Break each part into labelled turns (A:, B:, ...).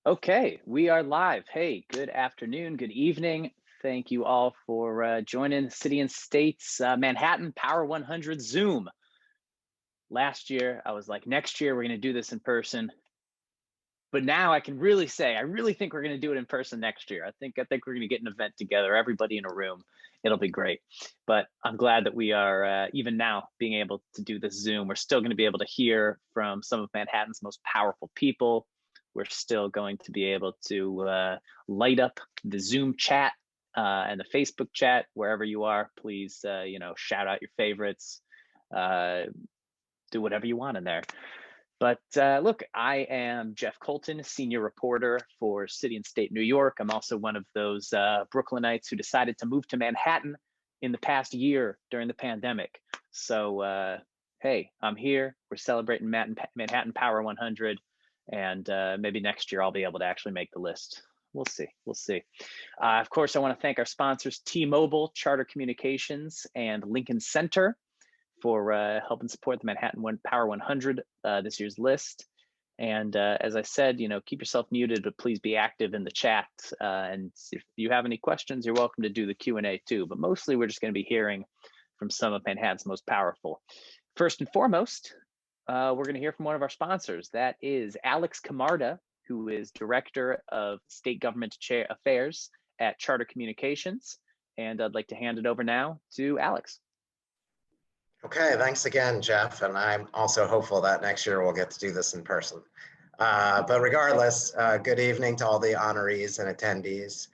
A: Okay, we are live. Hey, good afternoon, good evening. Thank you all for joining City and State's Manhattan Power 100 Zoom. Last year, I was like, next year we're going to do this in person. But now I can really say, I really think we're going to do it in person next year. I think we're going to get an event together, everybody in a room. It'll be great. But I'm glad that we are even now being able to do this Zoom. We're still going to be able to hear from some of Manhattan's most powerful people. We're still going to be able to light up the Zoom chat and the Facebook chat wherever you are. Please, shout out your favorites. Do whatever you want in there. But look, I am Jeff Coltin, senior reporter for City and State New York. I'm also one of those Brooklynites who decided to move to Manhattan in the past year during the pandemic. So, hey, I'm here. We're celebrating Manhattan Power 100. And maybe next year I'll be able to actually make the list. We'll see. We'll see. Of course, I want to thank our sponsors, T-Mobile, Charter Communications, and Lincoln Center, for helping support the Manhattan Power 100 this year's list. And as I said, keep yourself muted, but please be active in the chat. And if you have any questions, you're welcome to do the Q&A too. But mostly we're just going to be hearing from some of Manhattan's most powerful. First and foremost, we're going to hear from one of our sponsors. That is Alex Camarda, who is Director of State Government Affairs at Charter Communications. And I'd like to hand it over now to Alex.
B: Okay, thanks again, Jeff. And I'm also hopeful that next year we'll get to do this in person. But regardless, good evening to all the honorees and attendees.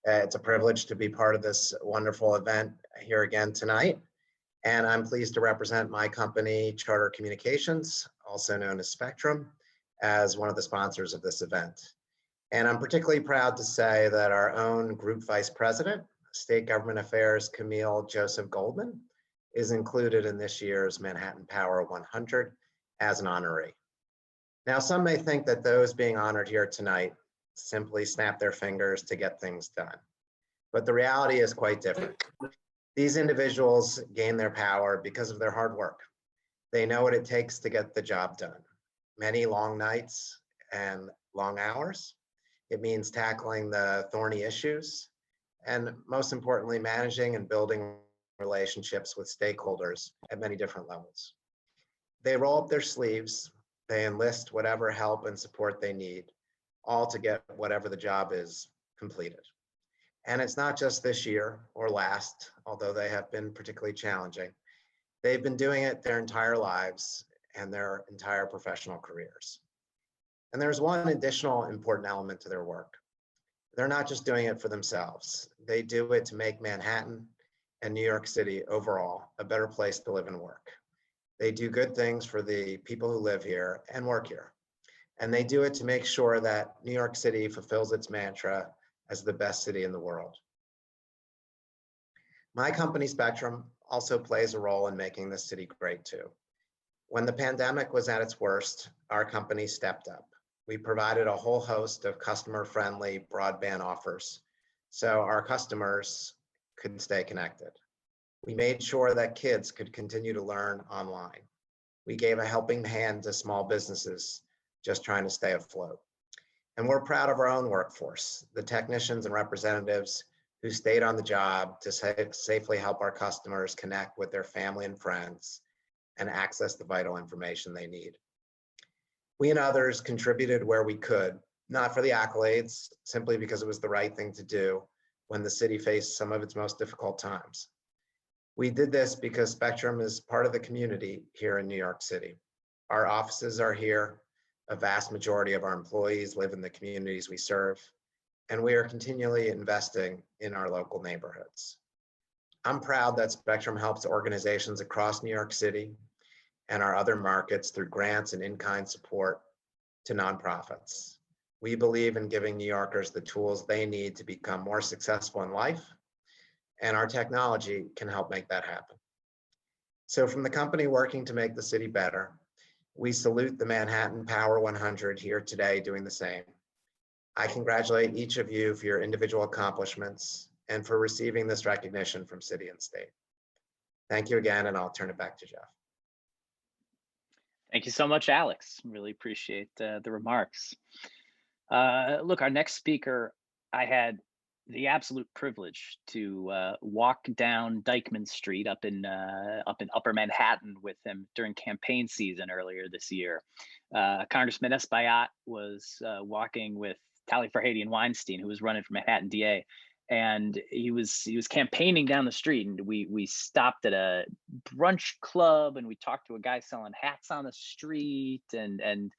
B: It's a privilege to be part of this wonderful event here again tonight. And I'm pleased to represent my company, Charter Communications, also known as Spectrum, as one of the sponsors of this event. And I'm particularly proud to say that our own Group Vice President, State Government Affairs, Camille Joseph Goldman, is included in this year's Manhattan Power 100 as an honoree. Now, some may think that those being honored here tonight simply snap their fingers to get things done. But the reality is quite different. These individuals gain their power because of their hard work. They know what it takes to get the job done. Many long nights and long hours. It means tackling the thorny issues, and most importantly, managing and building relationships with stakeholders at many different levels. They roll up their sleeves, they enlist whatever help and support they need, all to get whatever the job is completed. And it's not just this year or last, although they have been particularly challenging. They've been doing it their entire lives and their entire professional careers. And there's one additional important element to their work. They're not just doing it for themselves. They do it to make Manhattan and New York City overall a better place to live and work. They do good things for the people who live here and work here. And they do it to make sure that New York City fulfills its mantra as the best city in the world. My company, Spectrum, also plays a role in making this city great too. When the pandemic was at its worst, our company stepped up. We provided a whole host of customer-friendly broadband offers so our customers could stay connected. We made sure that kids could continue to learn online. We gave a helping hand to small businesses just trying to stay afloat. And we're proud of our own workforce, the technicians and representatives who stayed on the job to safely help our customers connect with their family and friends and access the vital information they need. We and others contributed where we could, not for the accolades, simply because it was the right thing to do when the city faced some of its most difficult times. We did this because Spectrum is part of the community here in New York City. Our offices are here. A vast majority of our employees live in the communities we serve, and we are continually investing in our local neighborhoods. I'm proud that Spectrum helps organizations across New York City and our other markets through grants and in-kind support to nonprofits. We believe in giving New Yorkers the tools they need to become more successful in life, and our technology can help make that happen. So from the company working to make the city better, we salute the Manhattan Power 100 here today doing the same. I congratulate each of you for your individual accomplishments and for receiving this recognition from City and State. Thank you again, and I'll turn it back to Jeff.
A: Thank you so much, Alex. Really appreciate the remarks. Look, our next speaker, I had the absolute privilege to walk down Dyckman Street up in Upper Manhattan with him during campaign season earlier this year. Congressman Espaillat was walking with Tally Farhadian Weinstein, who was running for Manhattan DA, and he was campaigning down the street, and we stopped at a brunch club, and we talked to a guy selling hats on the street, and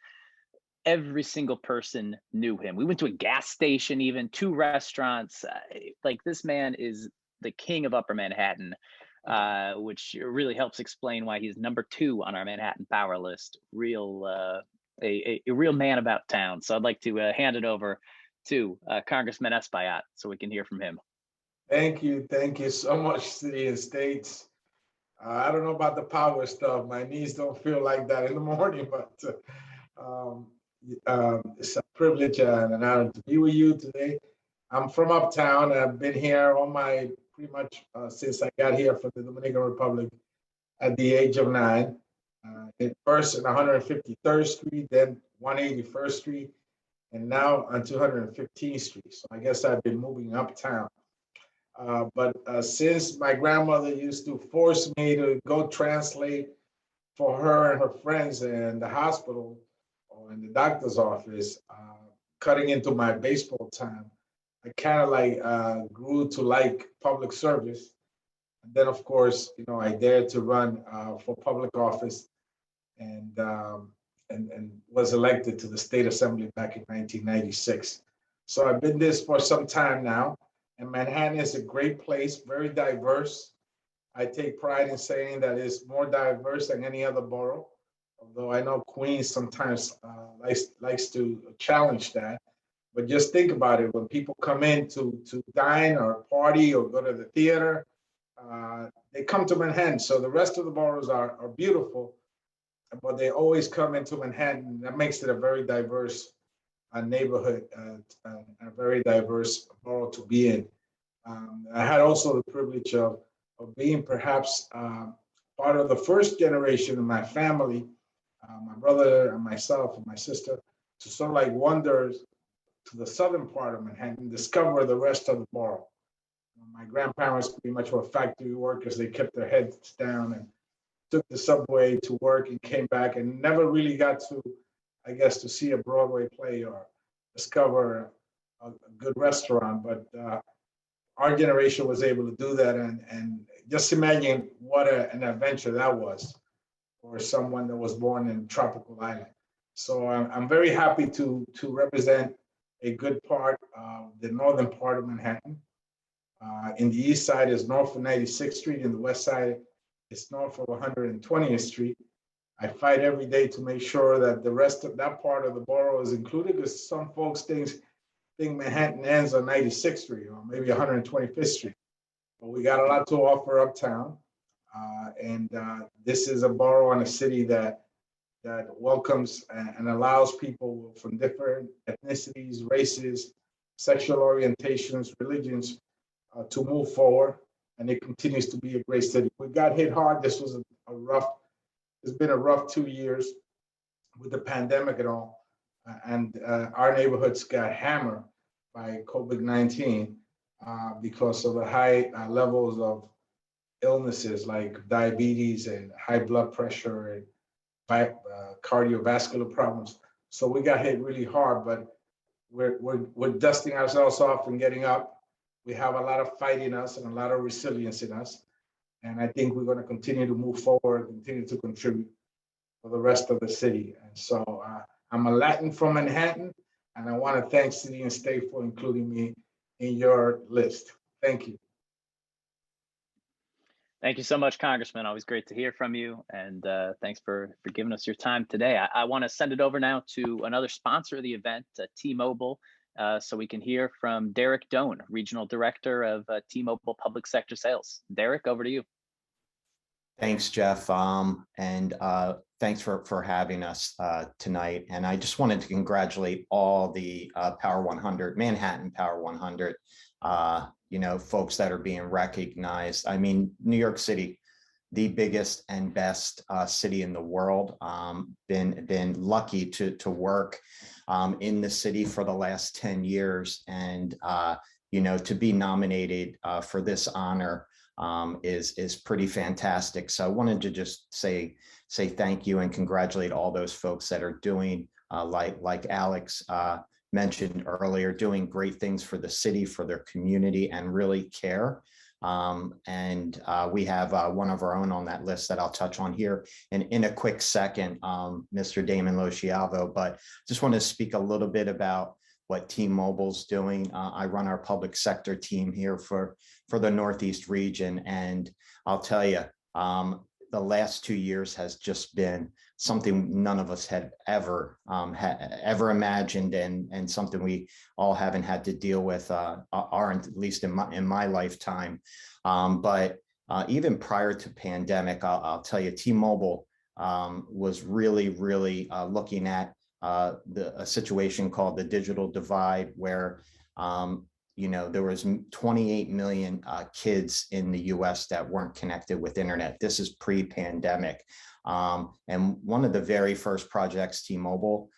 A: every single person knew him. We went to a gas station, even two restaurants. Like, this man is the king of Upper Manhattan, which really helps explain why he's number 2 on our Manhattan power list. A real man about town. So I'd like to hand it over to Congressman Espaillat so we can hear from him.
C: Thank you so much, City and States. I don't know about the power stuff. My knees don't feel like that in the morning, but um, it's a privilege and an honor to be with you today. I'm from Uptown. I've been here all my pretty much since I got here from the Dominican Republic at the age of 9. First in 153rd Street, then 181st Street, and now on 215th Street. So I guess I've been moving uptown. But since my grandmother used to force me to go translate for her and her friends in the hospital or in the doctor's office, cutting into my baseball time, I kind of like grew to like public service. And then, of course, I dared to run for public office and was elected to the state assembly back in 1996. So I've been this for some time now. And Manhattan is a great place, very diverse. I take pride in saying that it's more diverse than any other borough, although I know Queens sometimes likes to challenge that. But just think about it, when people come in to dine or party or go to the theater, they come to Manhattan. So the rest of the boroughs are beautiful, but they always come into Manhattan. That makes it a very diverse neighborhood, a very diverse borough to be in. I had also the privilege of being perhaps part of the first generation of my family, my brother and myself and my sister, to sort of like wander to the southern part of Manhattan, discover the rest of the borough. My grandparents pretty much were factory workers. They kept their heads down and took the subway to work and came back and never really got to, I guess, to see a Broadway play or discover a good restaurant. But our generation was able to do that. And just imagine what an adventure that was for someone that was born in a tropical island. So I'm very happy to represent a good part of the northern part of Manhattan. In the east side is north of 96th Street. In the west side, it's north of 120th Street. I fight every day to make sure that the rest of that part of the borough is included, because some folks think Manhattan ends on 96th Street or maybe 125th Street. But we got a lot to offer uptown. And this is a borough and a city that welcomes and allows people from different ethnicities, races, sexual orientations, religions to move forward. And it continues to be a great city. We got hit hard. This was it's been a rough 2 years with the pandemic and all. And our neighborhoods got hammered by COVID-19 because of the high levels of illnesses like diabetes and high blood pressure and cardiovascular problems. So we got hit really hard, but we're dusting ourselves off and getting up. We have a lot of fight in us and a lot of resilience in us. And I think we're going to continue to move forward, continue to contribute for the rest of the city. And so I'm a Latin from Manhattan, and I want to thank City and State for including me in your list. Thank you.
A: Thank you so much, Congressman. Always great to hear from you. And thanks for giving us your time today. I want to send it over now to another sponsor of the event, T-Mobile, so we can hear from Derek Doan, Regional Director of T-Mobile Public Sector Sales. Derek, over to you.
D: Thanks, Jeff. And thanks for having us tonight. And I just wanted to congratulate all the Power 100, Manhattan Power 100, folks that are being recognized. I mean, New York City, the biggest and best city in the world. Been lucky to work in the city for the last 10 years, and to be nominated for this honor is pretty fantastic. So I wanted to just say thank you and congratulate all those folks that are doing like Alex mentioned earlier, doing great things for the city, for their community, and really care. We have one of our own on that list that I'll touch on here in a quick second, Mr. Damon Lociavo, but just want to speak a little bit about what T-Mobile's doing. I run our public sector team here for the Northeast region, and I'll tell you, the last 2 years has just been something none of us had ever imagined, and something we all haven't had to deal with, at least in my lifetime. But even prior to pandemic, I'll tell you, T-Mobile was really looking at a situation called the digital divide, where there was 28 million kids in the US that weren't connected with internet. This is pre-pandemic. And one of the very first projects T-Mobile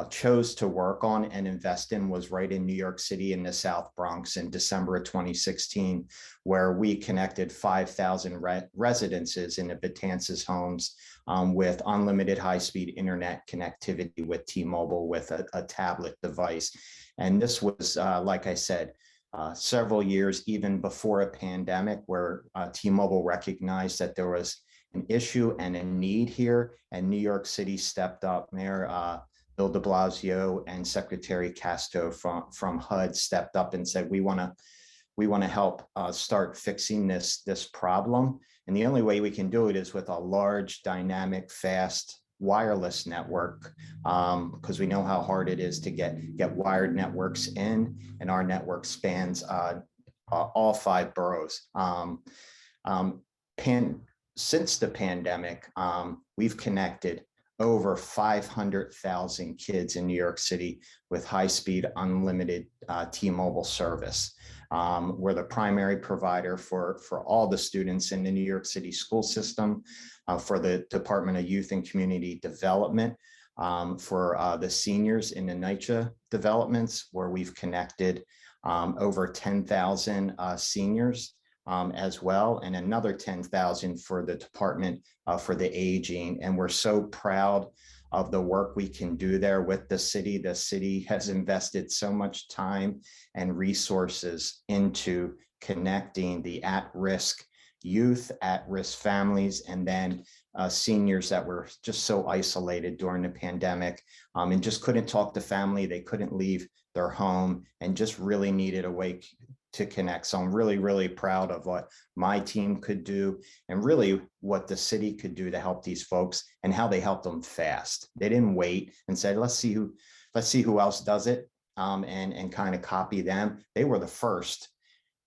D: chose to work on and invest in was right in New York City in the South Bronx in December of 2016, where we connected 5,000 residences in the Betances homes with unlimited high-speed internet connectivity with T-Mobile with a tablet device. And this was, like I said, several years even before a pandemic, where T-Mobile recognized that there was an issue and a need here, and New York City stepped up. Mayor Bill de Blasio and Secretary Casto from HUD stepped up and said, we want to help start fixing this problem. And the only way we can do it is with a large, dynamic, fast wireless network, because we know how hard it is to get wired networks in, and our network spans all 5 boroughs. Since the pandemic, we've connected over 500,000 kids in New York City with high-speed, unlimited T-Mobile service. We're the primary provider for all the students in the New York City school system, for the Department of Youth and Community Development, for the seniors in the NYCHA developments, where we've connected over 10,000 seniors as well, and another 10,000 for the Department for the Aging. And we're so proud of the work we can do there with the city. The city has invested so much time and resources into connecting the at-risk youth, at-risk families, and then seniors that were just so isolated during the pandemic, and just couldn't talk to family. They couldn't leave their home and just really needed a way to connect. So I'm really proud of what my team could do, and really what the city could do to help these folks, and how they helped them fast. They didn't wait and said, let's see who else does it, and kind of copy them. They were the first.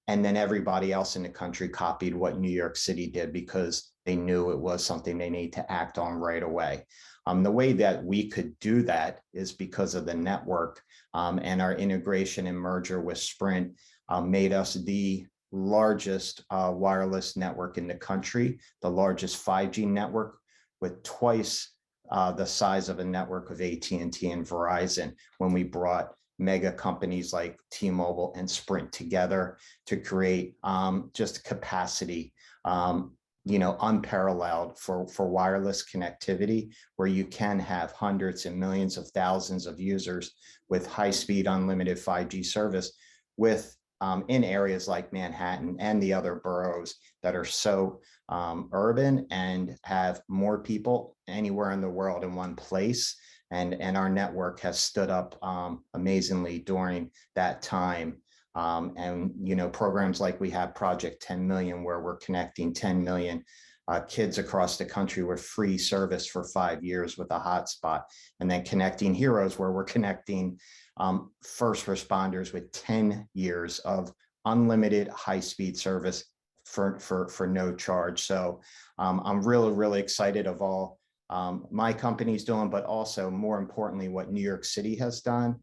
D: And then everybody else in the country copied what New York City did, because they knew it was something they need to act on right away. The way that we could do that is because of the network, and our integration and merger with Sprint made us the largest wireless network in the country, the largest 5G network, with twice the size of a network of AT&T and Verizon, when we brought mega companies like T-Mobile and Sprint together to create just capacity, unparalleled for wireless connectivity, where you can have hundreds and millions of thousands of users with high-speed unlimited 5G service in areas like Manhattan and the other boroughs that are so urban and have more people anywhere in the world in one place. And our network has stood up amazingly during that time. Programs like we have Project 10 Million, where we're connecting 10 million kids across the country with free service for 5 years with a hotspot. And then Connecting Heroes, where we're connecting first responders with 10 years of unlimited high-speed service for no charge. So I'm really excited of all my company's doing, but also more importantly, what New York City has done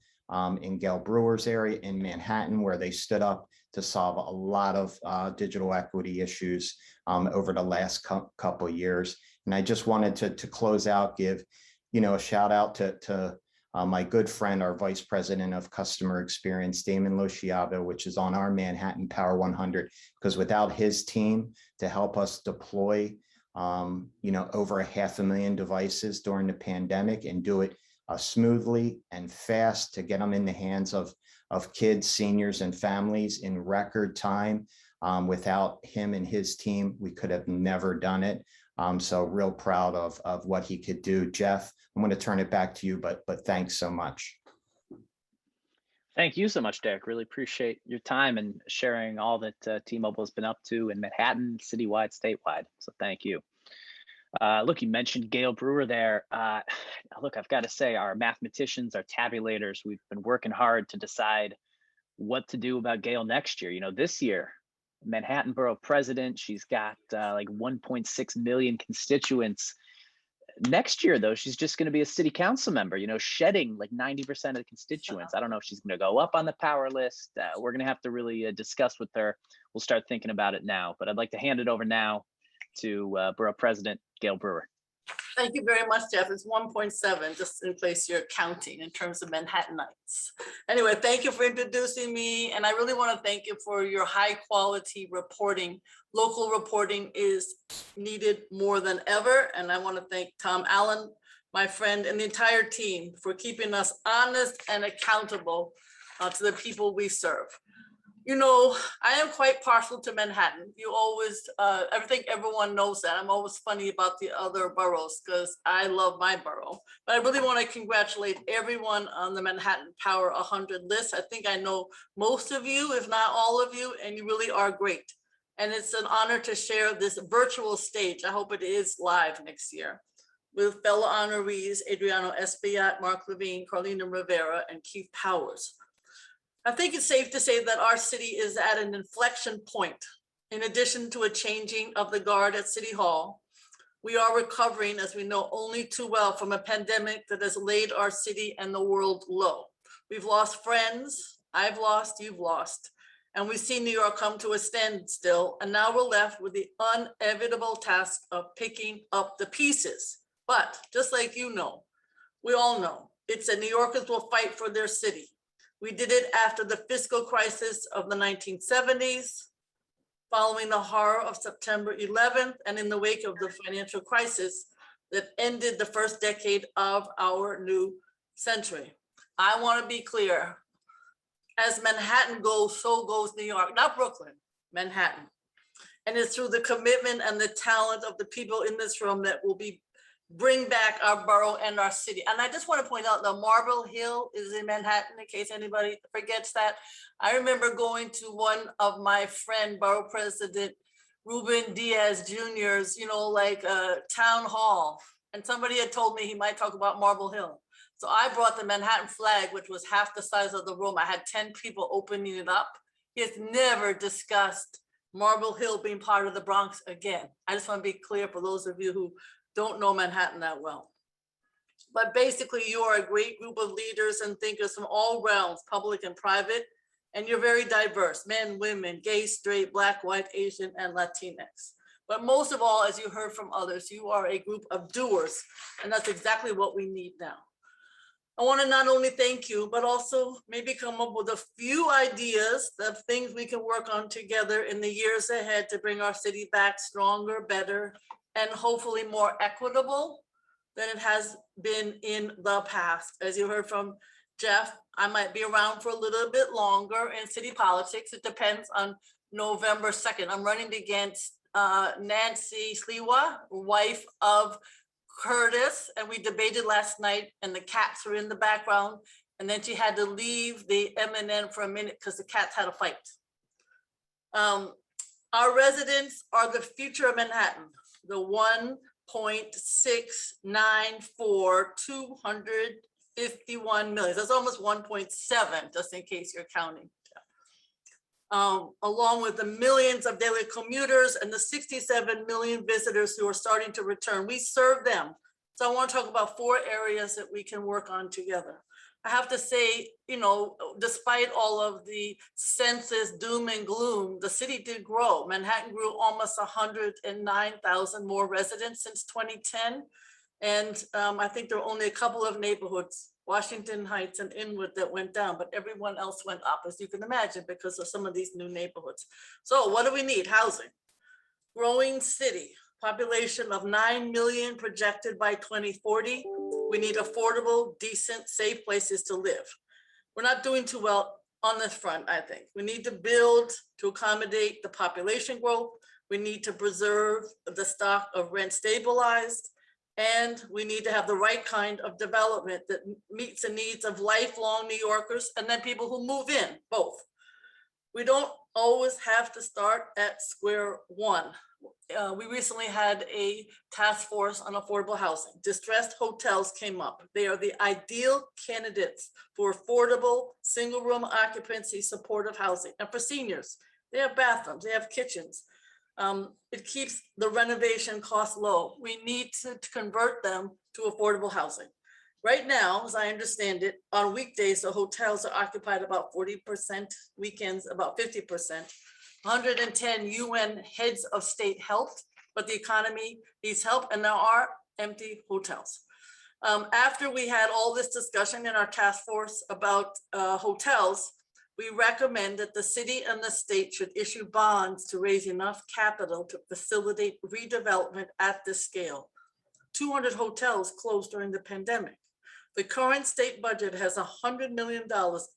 D: in Gale Brewer's area in Manhattan, where they stood up to solve a lot of digital equity issues over the last couple of years. And I just wanted to close out, give, a shout out to my good friend, our Vice President of Customer Experience, Damon Lociavo, which is on our Manhattan Power 100, because without his team to help us deploy, over 500,000 devices during the pandemic and do it smoothly and fast to get them in the hands of kids, seniors, and families in record time. Without him and his team, we could have never done it. So real proud of what he could do. Jeff, I'm going to turn it back to you, but thanks so much.
A: Thank you so much, Derek. Really appreciate your time and sharing all that T-Mobile has been up to in Manhattan, citywide, statewide. So thank you. Look, you mentioned Gale Brewer there. Look, I've got to say, our mathematicians, our tabulators, we've been working hard to decide what to do about Gale next year. This year, Manhattan Borough president, she's got like 1.6 million constituents. Next year, though, she's just going to be a city council member, shedding like 90% of the constituents. I don't know if she's going to go up on the power list. We're going to have to really discuss with her. We'll start thinking about it now, but I'd like to hand it over now to Borough President Gale Brewer.
E: Thank you very much, Jeff. It's 1.7, just in case you're counting in terms of Manhattanites. Anyway, thank you for introducing me. And I really want to thank you for your high quality reporting. Local reporting is needed more than ever. And I want to thank Tom Allen, my friend, and the entire team for keeping us honest and accountable to the people we serve. I am quite partial to Manhattan. You always, I think everyone knows that. I'm always funny about the other boroughs because I love my borough. But I really want to congratulate everyone on the Manhattan Power 100 list. I think I know most of you, if not all of you, and you really are great. And it's an honor to share this virtual stage. I hope it is live next year with fellow honorees, Adriano Espaillat, Mark Levine, Carlina Rivera, and Keith Powers. I think it's safe to say that our city is at an inflection point. In addition to a changing of the guard at City Hall, we are recovering, as we know only too well, from a pandemic that has laid our city and the world low. We've lost friends, I've lost, you've lost, and we've seen New York come to a standstill, and now we're left with the inevitable task of picking up the pieces. But just like we all know, it's that New Yorkers will fight for their city. We did it after the fiscal crisis of the 1970s, following the horror of September 11th, and in the wake of the financial crisis that ended the first decade of our new century. I want to be clear, as Manhattan goes, so goes New York, not Brooklyn, Manhattan. And it's through the commitment and the talent of the people in this room that will bring back our borough and our city. And I just want to point out the Marble Hill is in Manhattan, in case anybody forgets that. I remember going to one of my friend, Borough President Ruben Diaz Jr.'s, town hall. And somebody had told me he might talk about Marble Hill. So I brought the Manhattan flag, which was half the size of the room. I had 10 people opening it up. He has never discussed Marble Hill being part of the Bronx again. I just want to be clear for those of you who don't know Manhattan that well. But basically, you are a great group of leaders and thinkers from all realms, public and private, and you're very diverse, men, women, gay, straight, Black, white, Asian, and Latinx. But most of all, as you heard from others, you are a group of doers, and that's exactly what we need now. I want to not only thank you, but also maybe come up with a few ideas of things we can work on together in the years ahead to bring our city back stronger, better, and hopefully more equitable than it has been in the past. As you heard from Jeff, I might be around for a little bit longer in city politics. It depends on November 2nd. I'm running against Nancy Sliwa, wife of Curtis, and we debated last night and the cats were in the background. And then she had to leave the M&N for a minute because the cats had a fight. Our residents are the future of Manhattan. The 1.694, 251 million. That's almost 1.7, just in case you're counting. Along with the millions of daily commuters and the 67 million visitors who are starting to return. We serve them. So I want to talk about 4 areas that we can work on together. I have to say, you know, despite all of the census doom and gloom, the city did grow. Manhattan grew almost 109,000 more residents since 2010. And I think there were only a couple of neighborhoods, Washington Heights and Inwood, that went down, but everyone else went up, as you can imagine, because of some of these new neighborhoods. So what do we need? Housing. Growing city, population of 9 million projected by 2040. We need affordable, decent, safe places to live. We're not doing too well on this front, I think. We need to build to accommodate the population growth. We need to preserve the stock of rent stabilized. And we need to have the right kind of development that meets the needs of lifelong New Yorkers and then people who move in, both. We don't always have to start at square one. We recently had a task force on affordable housing. Distressed hotels came up. They are the ideal candidates for affordable single room occupancy supportive housing. And for seniors, they have bathrooms, they have kitchens. It keeps the renovation costs low. We need to convert them to affordable housing. Right now, as I understand it, on weekdays, the hotels are occupied about 40%, weekends about 50%. 110 UN heads of state helped, but the economy needs help, and there are empty hotels. After we had all this discussion in our task force about hotels, we recommend that the city and the state should issue bonds to raise enough capital to facilitate redevelopment at this scale. 200 hotels closed during the pandemic. The current state budget has $100 million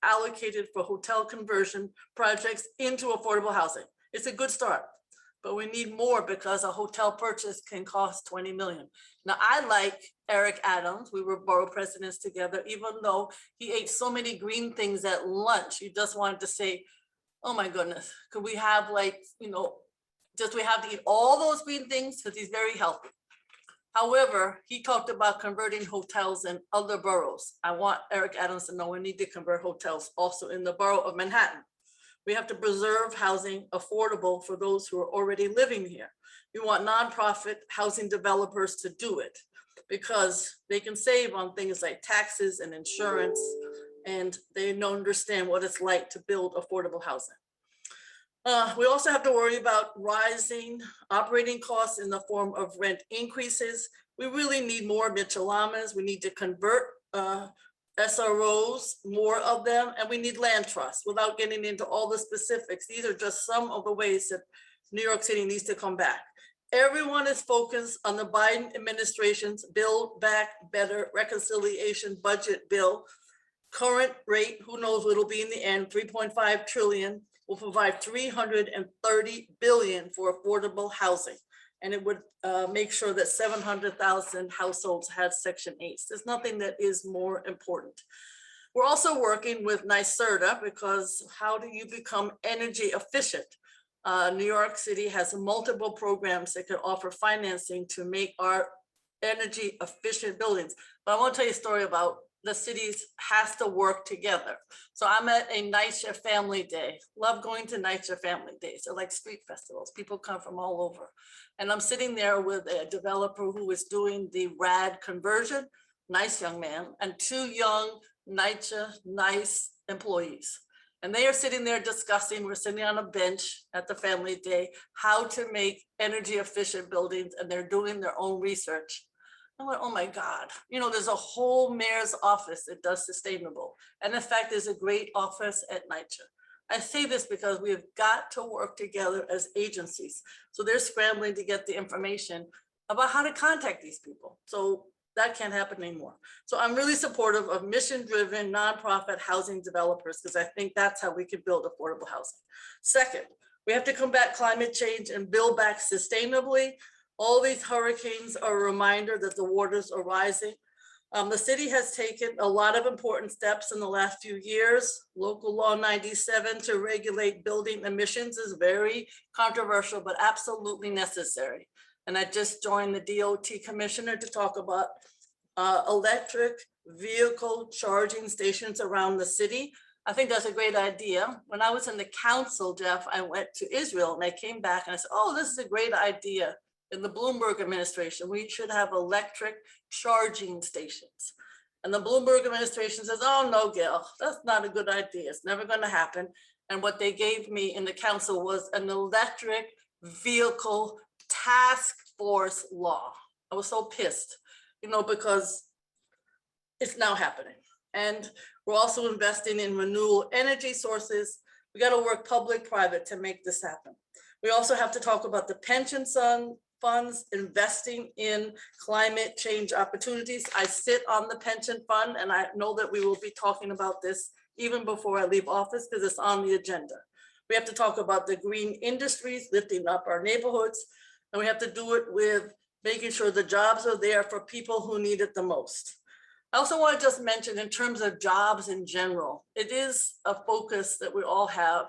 E: allocated for hotel conversion projects into affordable housing. It's a good start, but we need more because a hotel purchase can cost 20 million. Now, I like Eric Adams. We were borough presidents together, even though he ate so many green things at lunch. You just wanted to say, oh my goodness, could we have like, you know, just we have to eat all those green things because he's very healthy. However, he talked about converting hotels in other boroughs. I want Eric Adams to know we need to convert hotels also in the borough of Manhattan. We have to preserve housing affordable for those who are already living here. We want nonprofit housing developers to do it because they can save on things like taxes and insurance, and they don't understand what it's like to build affordable housing. We also have to worry about rising operating costs in the form of rent increases. We really need more Mitchell-Lamas. We need to convert SROs, more of them, and we need land trusts. Without getting into all the specifics, these are just some of the ways that New York City needs to come back. Everyone is focused on the Biden administration's Build Back Better reconciliation budget bill. Current rate, who knows what it'll be in the end, 3.5 trillion. Will provide 330 billion for affordable housing. And it would make sure that 700,000 households had Section 8s. There's nothing that is more important. We're also working with NYSERDA because how do you become energy efficient? New York City has multiple programs that can offer financing to make our energy efficient buildings. But I want to tell you a story about the cities has to work together. So I'm at a NYCHA Family Day. Love going to NYCHA Family Days. They're like street festivals. People come from all over. And I'm sitting there with a developer who is doing the RAD conversion, nice young man, and two young NYCHA nice employees. And they are sitting there discussing, we're sitting on a bench at the Family Day, how to make energy efficient buildings, and they're doing their own research. I went, oh my God, you know, there's a whole mayor's office that does sustainable. And in fact, there's a great office at NYCHA. I say this because we have got to work together as agencies. So they're scrambling to get the information about how to contact these people. So that can't happen anymore. So I'm really supportive of mission-driven nonprofit housing developers because I think that's how we can build affordable housing. Second, we have to combat climate change and build back sustainably. All these hurricanes are a reminder that the waters are rising. The city has taken a lot of important steps in the last few years. Local Law 97 to regulate building emissions is very controversial, but absolutely necessary. And I just joined the DOT commissioner to talk about electric vehicle charging stations around the city. I think that's a great idea. When I was in the council, Jeff, I went to Israel and I came back and I said, oh, this is a great idea. In the Bloomberg administration, we should have electric charging stations. And the Bloomberg administration says, oh no, Gale, that's not a good idea. It's never going to happen. And what they gave me in the council was an electric vehicle task force law. I was so pissed, you know, because it's now happening. And we're also investing in renewable energy sources. We got to work public-private to make this happen. We also have to talk about the pension funds, investing in climate change opportunities. I sit on the pension fund, and I know that we will be talking about this even before I leave office because it's on the agenda. We have to talk about the green industries, lifting up our neighborhoods, and we have to do it with making sure the jobs are there for people who need it the most. I also want to just mention in terms of jobs in general, it is a focus that we all have.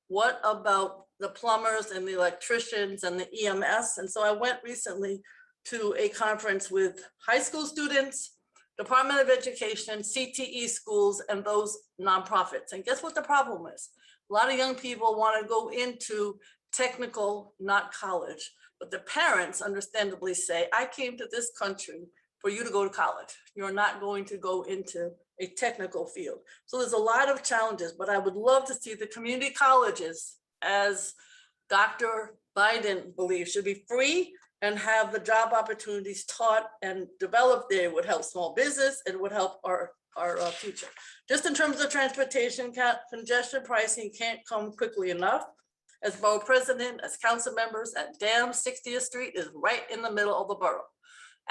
E: What about the plumbers and the electricians and the EMS? And so I went recently to a conference with high school students, Department of Education, CTE schools, and those nonprofits. And guess what the problem is? A lot of young people want to go into technical, not college, but the parents understandably say, I came to this country for you to go to college. You're not going to go into a technical field. So there's a lot of challenges, but I would love to see the community colleges, as Dr. Biden believes, should be free and have the job opportunities taught and developed there. It would help small business, and it would help our future. Just in terms of transportation, congestion pricing can't come quickly enough. As borough president, as council members, at Dam 60th Street is right in the middle of the borough.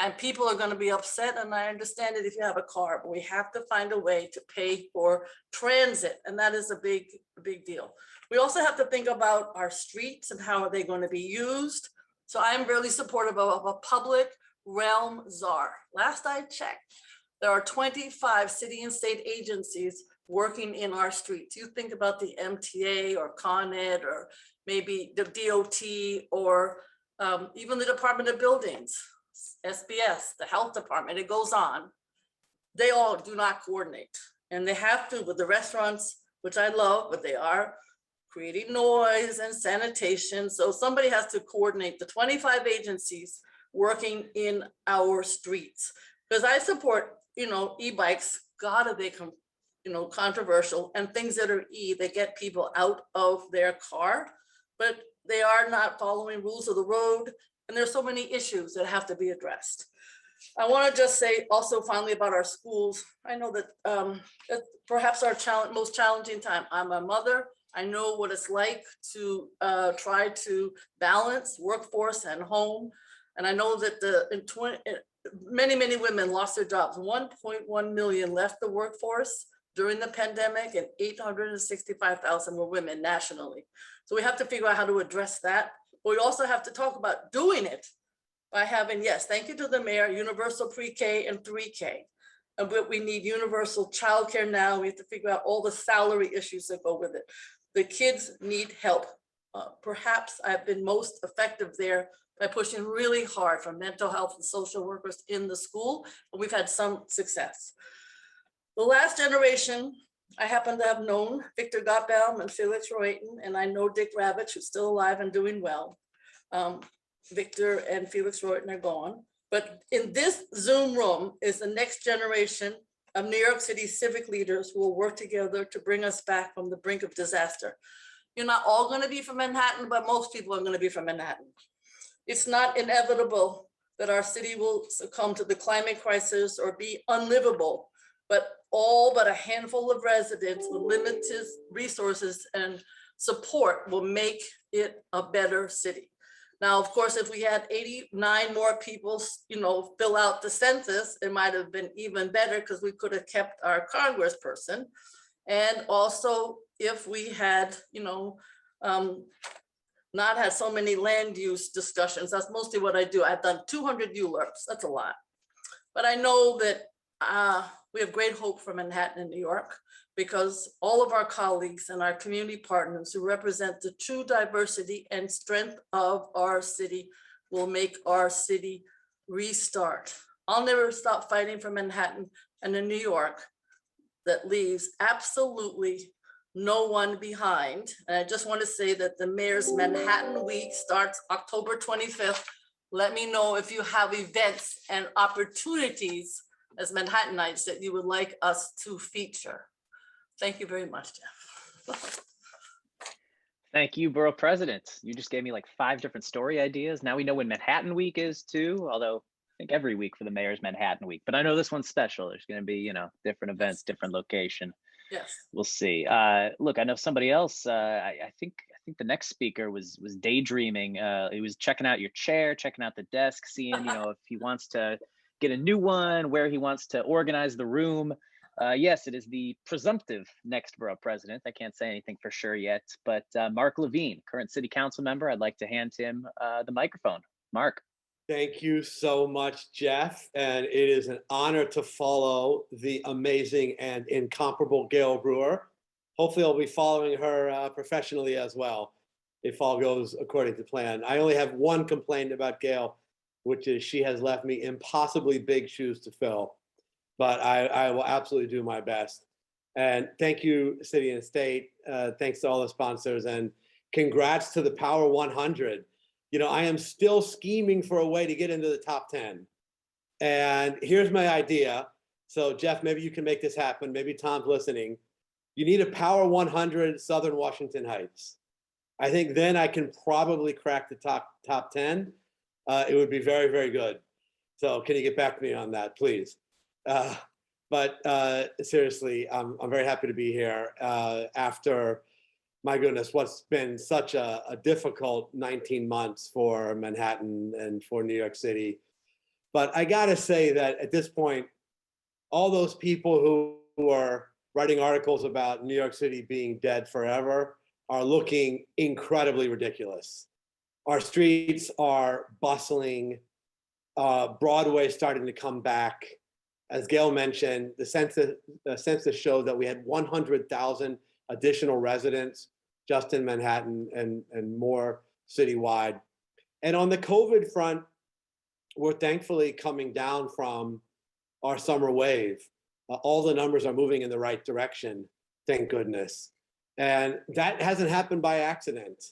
E: And people are going to be upset, and I understand it if you have a car, but we have to find a way to pay for transit, and that is a big deal. We also have to think about our streets and how are they going to be used. So I'm really supportive of a public realm czar. Last I checked, there are 25 city and state agencies working in our streets. You think about the MTA or Con Ed or maybe the DOT or even the Department of Buildings, SBS, the health department, it goes on. They all do not coordinate, and they have to with the restaurants, which I love, but they are creating noise and sanitation. So somebody has to coordinate the 25 agencies working in our streets. Because I support, e-bikes, God, are they controversial, and things that are they get people out of their car, but they are not following rules of the road. And there's so many issues that have to be addressed. I want to just say also finally about our schools. I know that perhaps our most challenging time. I'm a mother. I know what it's like to try to balance workforce and home. And I know that many women lost their jobs. 1.1 million left the workforce during the pandemic, and 865,000 were women nationally. So we have to figure out how to address that. But we also have to talk about doing it by having, yes, thank you to the mayor, universal pre-K and 3K. But we need universal childcare now. We have to figure out all the salary issues that go with it. The kids need help. Perhaps I've been most effective there by pushing really hard for mental health and social workers in the school, and we've had some success. The last generation, I happen to have known Victor Gottbaum and Felix Royton, and I know Dick Ravitch, who's still alive and doing well. Victor and Felix Royton are gone. But in this Zoom room is the next generation of New York City civic leaders who will work together to bring us back from the brink of disaster. You're not all going to be from Manhattan, but most people are going to be from Manhattan. It's not inevitable that our city will succumb to the climate crisis or be unlivable, but all but a handful of residents with limited resources and support will make it a better city. Now, of course, if we had 89 more people, fill out the census, it might have been even better because we could have kept our congressperson. And also, if we had, not had so many land use discussions, that's mostly what I do. I've done 200 ULURPs, that's a lot. But I know that we have great hope for Manhattan and New York, because all of our colleagues and our community partners who represent the true diversity and strength of our city will make our city restart. I'll never stop fighting for Manhattan and a New York that leaves absolutely no one behind. And I just want to say that the Mayor's Manhattan Week starts October 25th. Let me know if you have events and opportunities as Manhattanites that you would like us to feature. Thank you very much, Jeff.
A: Thank you, Borough President. You just gave me like 5 different story ideas. Now we know when Manhattan Week is too, although I think every week for the mayor's Manhattan Week, but I know this one's special. There's going to be, different events, different location.
E: Yes.
A: We'll see. Look, I know somebody else. I think the next speaker was daydreaming. He was checking out your chair, checking out the desk, seeing if he wants to get a new one, where he wants to organize the room. Yes, it is the presumptive next borough president. I can't say anything for sure yet, but Mark Levine, current city council member, I'd like to hand him the microphone. Mark.
F: Thank you so much, Jeff. And it is an honor to follow the amazing and incomparable Gale Brewer. Hopefully I'll be following her professionally as well, if all goes according to plan. I only have one complaint about Gale, which is she has left me impossibly big shoes to fill. But I will absolutely do my best. And thank you, City and State. Thanks to all the sponsors, and congrats to the Power 100. I am still scheming for a way to get into the top 10. And here's my idea. So Jeff, maybe you can make this happen. Maybe Tom's listening. You need a Power 100 Southern Washington Heights. I think then I can probably crack the top 10. It would be very, very good. So can you get back to me on that, please? But seriously, I'm very happy to be here after, my goodness, what's been such a difficult 19 months for Manhattan and for New York City. But I gotta say that at this point, all those people who are writing articles about New York City being dead forever are looking incredibly ridiculous. Our streets are bustling, Broadway starting to come back. As Gale mentioned, the census showed that we had 100,000 additional residents just in Manhattan and more citywide. And on the COVID front, we're thankfully coming down from our summer wave. All the numbers are moving in the right direction, thank goodness. And that hasn't happened by accident.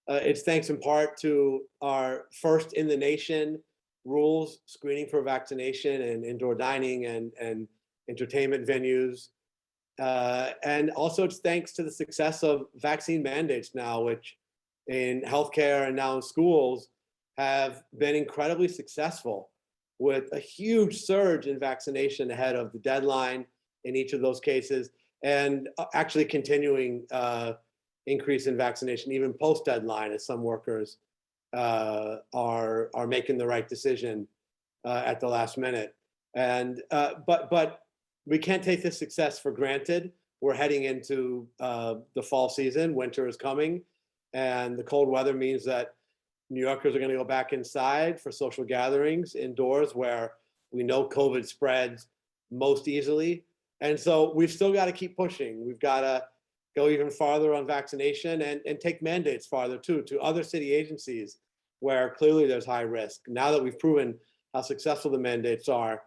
F: It's thanks in part to our first in the nation rules screening for vaccination and indoor dining and entertainment venues. And also it's thanks to the success of vaccine mandates now, which in healthcare and now in schools have been incredibly successful, with a huge surge in vaccination ahead of the deadline in each of those cases, and actually continuing increase in vaccination even post deadline as some workers are making the right decision at the last minute. And but we can't take this success for granted. We're heading into the fall season. Winter is coming, and the cold weather means that New Yorkers are going to go back inside for social gatherings indoors, where we know COVID spreads most easily. And so we've still got to keep pushing. We've got to go even farther on vaccination and take mandates farther too, to other city agencies where clearly there's high risk. Now that we've proven how successful the mandates are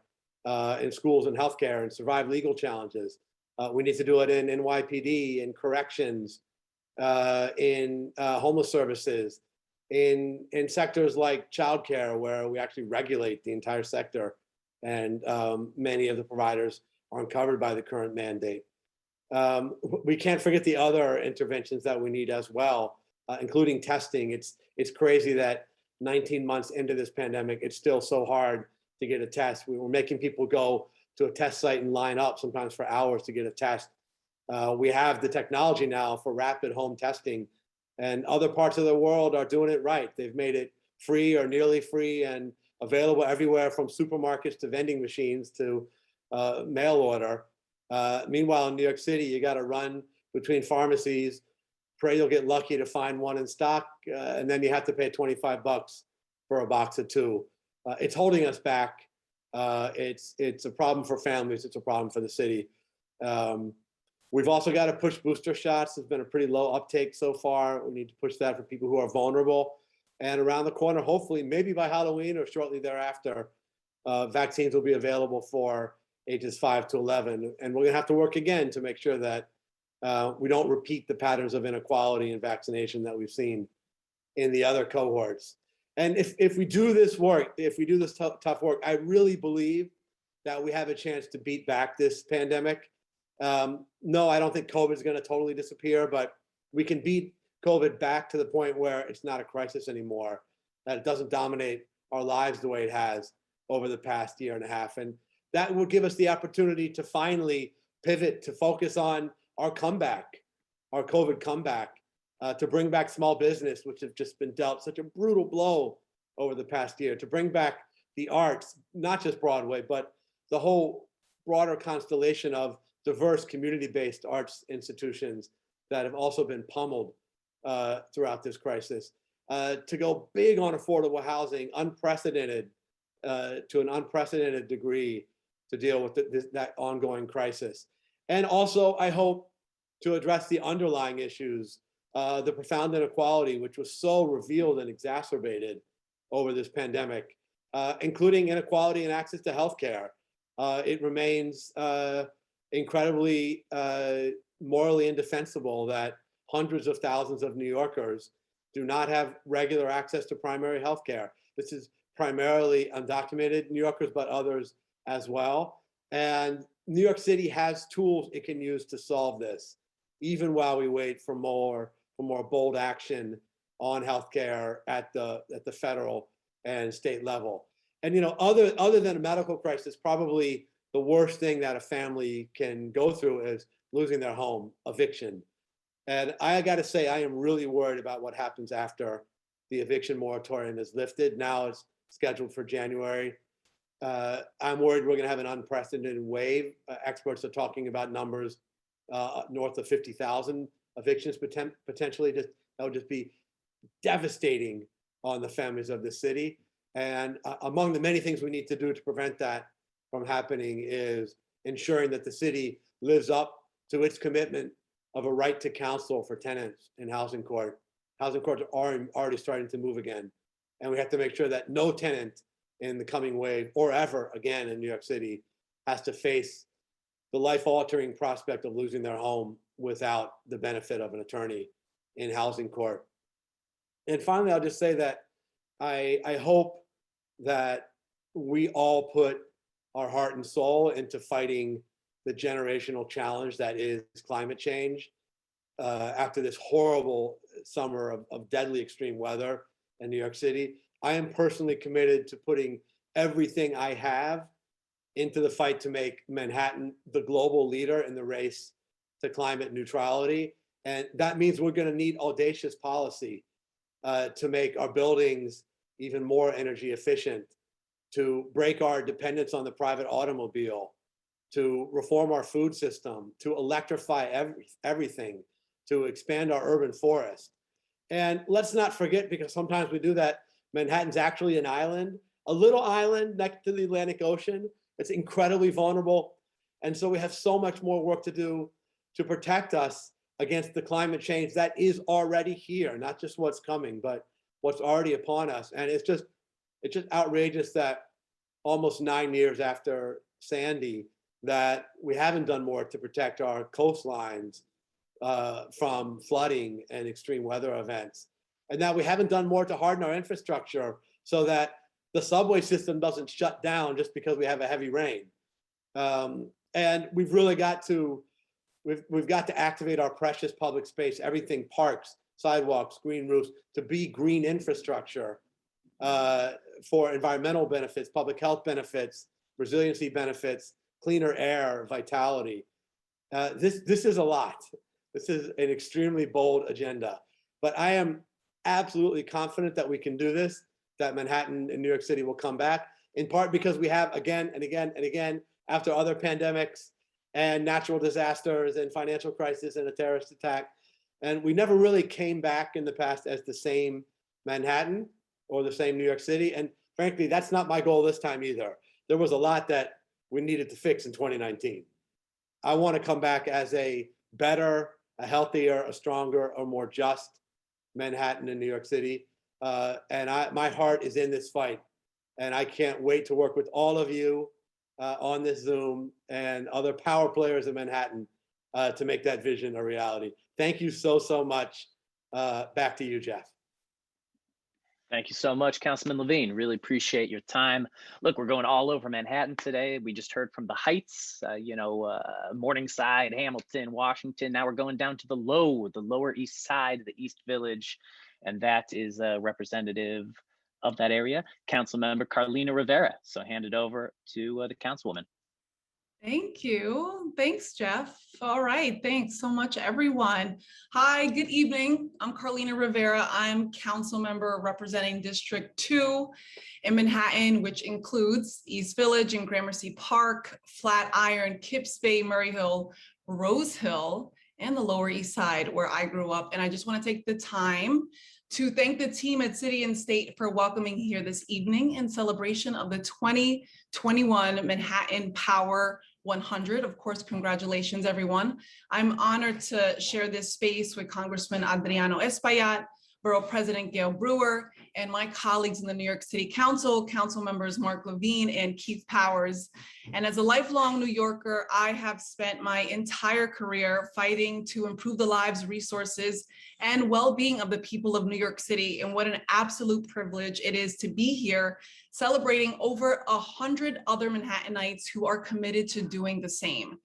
F: in schools and healthcare and survive legal challenges, we need to do it in NYPD, in corrections, in homeless services, in sectors like childcare, where we actually regulate the entire sector, and many of the providers aren't covered by the current mandate. We can't forget the other interventions that we need as well, including testing. It's crazy that 19 months into this pandemic, it's still so hard to get a test. We were making people go to a test site and line up sometimes for hours to get a test. We have the technology now for rapid home testing, and other parts of the world are doing it right. They've made it free or nearly free and available everywhere, from supermarkets to vending machines to mail order. Meanwhile, in New York City, you got to run between pharmacies, pray you'll get lucky to find one in stock, and then you have to pay $25 for a box of 2. It's holding us back. It's a problem for families. It's a problem for the city. We've also got to push booster shots. There's been a pretty low uptake so far. We need to push that for people who are vulnerable. And around the corner, hopefully, maybe by Halloween or shortly thereafter, vaccines will be available for ages 5 to 11. And we're gonna have to work again to make sure that we don't repeat the patterns of inequality in vaccination that we've seen in the other cohorts. And if we do this work, if we do this tough work, I really believe that we have a chance to beat back this pandemic. No, I don't think COVID is going to totally disappear, but we can beat COVID back to the point where it's not a crisis anymore, that it doesn't dominate our lives the way it has over the past year and a half. And that will give us the opportunity to finally pivot, to focus on our comeback, our COVID comeback, to bring back small business, which have just been dealt such a brutal blow over the past year, to bring back the arts, not just Broadway, but the whole broader constellation of diverse community-based arts institutions that have also been pummeled throughout this crisis, to go big on affordable housing, unprecedented, to an unprecedented degree to deal with that ongoing crisis. And also, I hope to address the underlying issues, the profound inequality, which was so revealed and exacerbated over this pandemic, including inequality in access to healthcare. It remains incredibly morally indefensible that hundreds of thousands of New Yorkers do not have regular access to primary health care. This is primarily undocumented New Yorkers, but others as well. And New York City has tools it can use to solve this, even while we wait for more bold action on healthcare at the federal and state level. And other than a medical crisis, probably the worst thing that a family can go through is losing their home, eviction. And I got to say, I am really worried about what happens after the eviction moratorium is lifted. Now it's scheduled for January. I'm worried we're going to have an unprecedented wave. Experts are talking about numbers north of 50,000 evictions potentially. That would just be devastating on the families of the city. And among the many things we need to do to prevent that from happening is ensuring that the city lives up to its commitment of a right to counsel for tenants in housing court. Housing courts are already starting to move again. And we have to make sure that no tenant in the coming wave or ever again in New York City has to face the life-altering prospect of losing their home without the benefit of an attorney in housing court. And finally, I'll just say that I hope that we all put our heart and soul into fighting the generational challenge that is climate change. After this horrible summer of deadly extreme weather in New York City, I am personally committed to putting everything I have into the fight to make Manhattan the global leader in the race to climate neutrality. And that means we're going to need audacious policy to make our buildings even more energy efficient, to break our dependence on the private automobile, to reform our food system, to electrify everything, to expand our urban forest. And let's not forget, because sometimes we do that, Manhattan's actually an island, a little island next to the Atlantic Ocean. It's incredibly vulnerable. And so we have so much more work to do to protect us against the climate change that is already here, not just what's coming, but what's already upon us. And it's just outrageous that almost 9 years after Sandy, that we haven't done more to protect our coastlines from flooding and extreme weather events. And that we haven't done more to harden our infrastructure so that the subway system doesn't shut down just because we have a heavy rain. And we've really got to, we've got to activate our precious public space, everything, parks, sidewalks, green roofs, to be green infrastructure for environmental benefits, public health benefits, resiliency benefits, cleaner air, vitality. This is a lot. This is an extremely bold agenda, but I am absolutely confident that we can do this, that Manhattan and New York City will come back, in part because we have again and again and again, after other pandemics and natural disasters and financial crisis and a terrorist attack. And we never really came back in the past as the same Manhattan or the same New York City. And frankly, that's not my goal this time either. There was a lot that we needed to fix in 2019. I want to come back as a better, a healthier, a stronger, a more just Manhattan and New York City. And my heart is in this fight. And I can't wait to work with all of you on this Zoom and other power players in Manhattan to make that vision a reality. Thank you so much. Back to you, Jeff.
A: Thank you so much, Councilman Levine. Really appreciate your time. Look, we're going all over Manhattan today. We just heard from the Heights, Morningside, Hamilton, Washington. Now we're going down to the Lower East Side, the East Village, and that is a representative of that area, Councilmember Carlina Rivera. So hand it over to the Councilwoman.
G: Thank you. Thanks, Jeff. All right. Thanks so much, everyone. Hi, good evening. I'm Carlina Rivera. I'm council member representing District 2 in Manhattan, which includes East Village and Gramercy Park, Flatiron, Kips Bay, Murray Hill, Rose Hill, and the Lower East Side, where I grew up. And I just want to take the time to thank the team at City and State for welcoming me here this evening in celebration of the 2021 Manhattan Power 100. Of course, congratulations, everyone. I'm honored to share this space with Congressman Adriano Espaillat, Borough President Gale Brewer, and my colleagues in the New York City Council, Council members Mark Levine and Keith Powers. And as a lifelong New Yorker, I have spent my entire career fighting to improve the lives, resources, and well-being of the people of New York City. And what an absolute privilege it is to be here celebrating over 100 other Manhattanites who are committed to doing the same.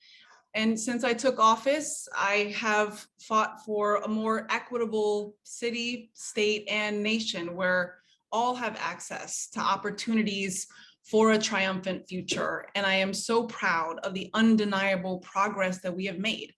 G: And since I took office, I have fought for a more equitable city, state, and nation where all have access to opportunities for a triumphant future. And I am so proud of the undeniable progress that we have made.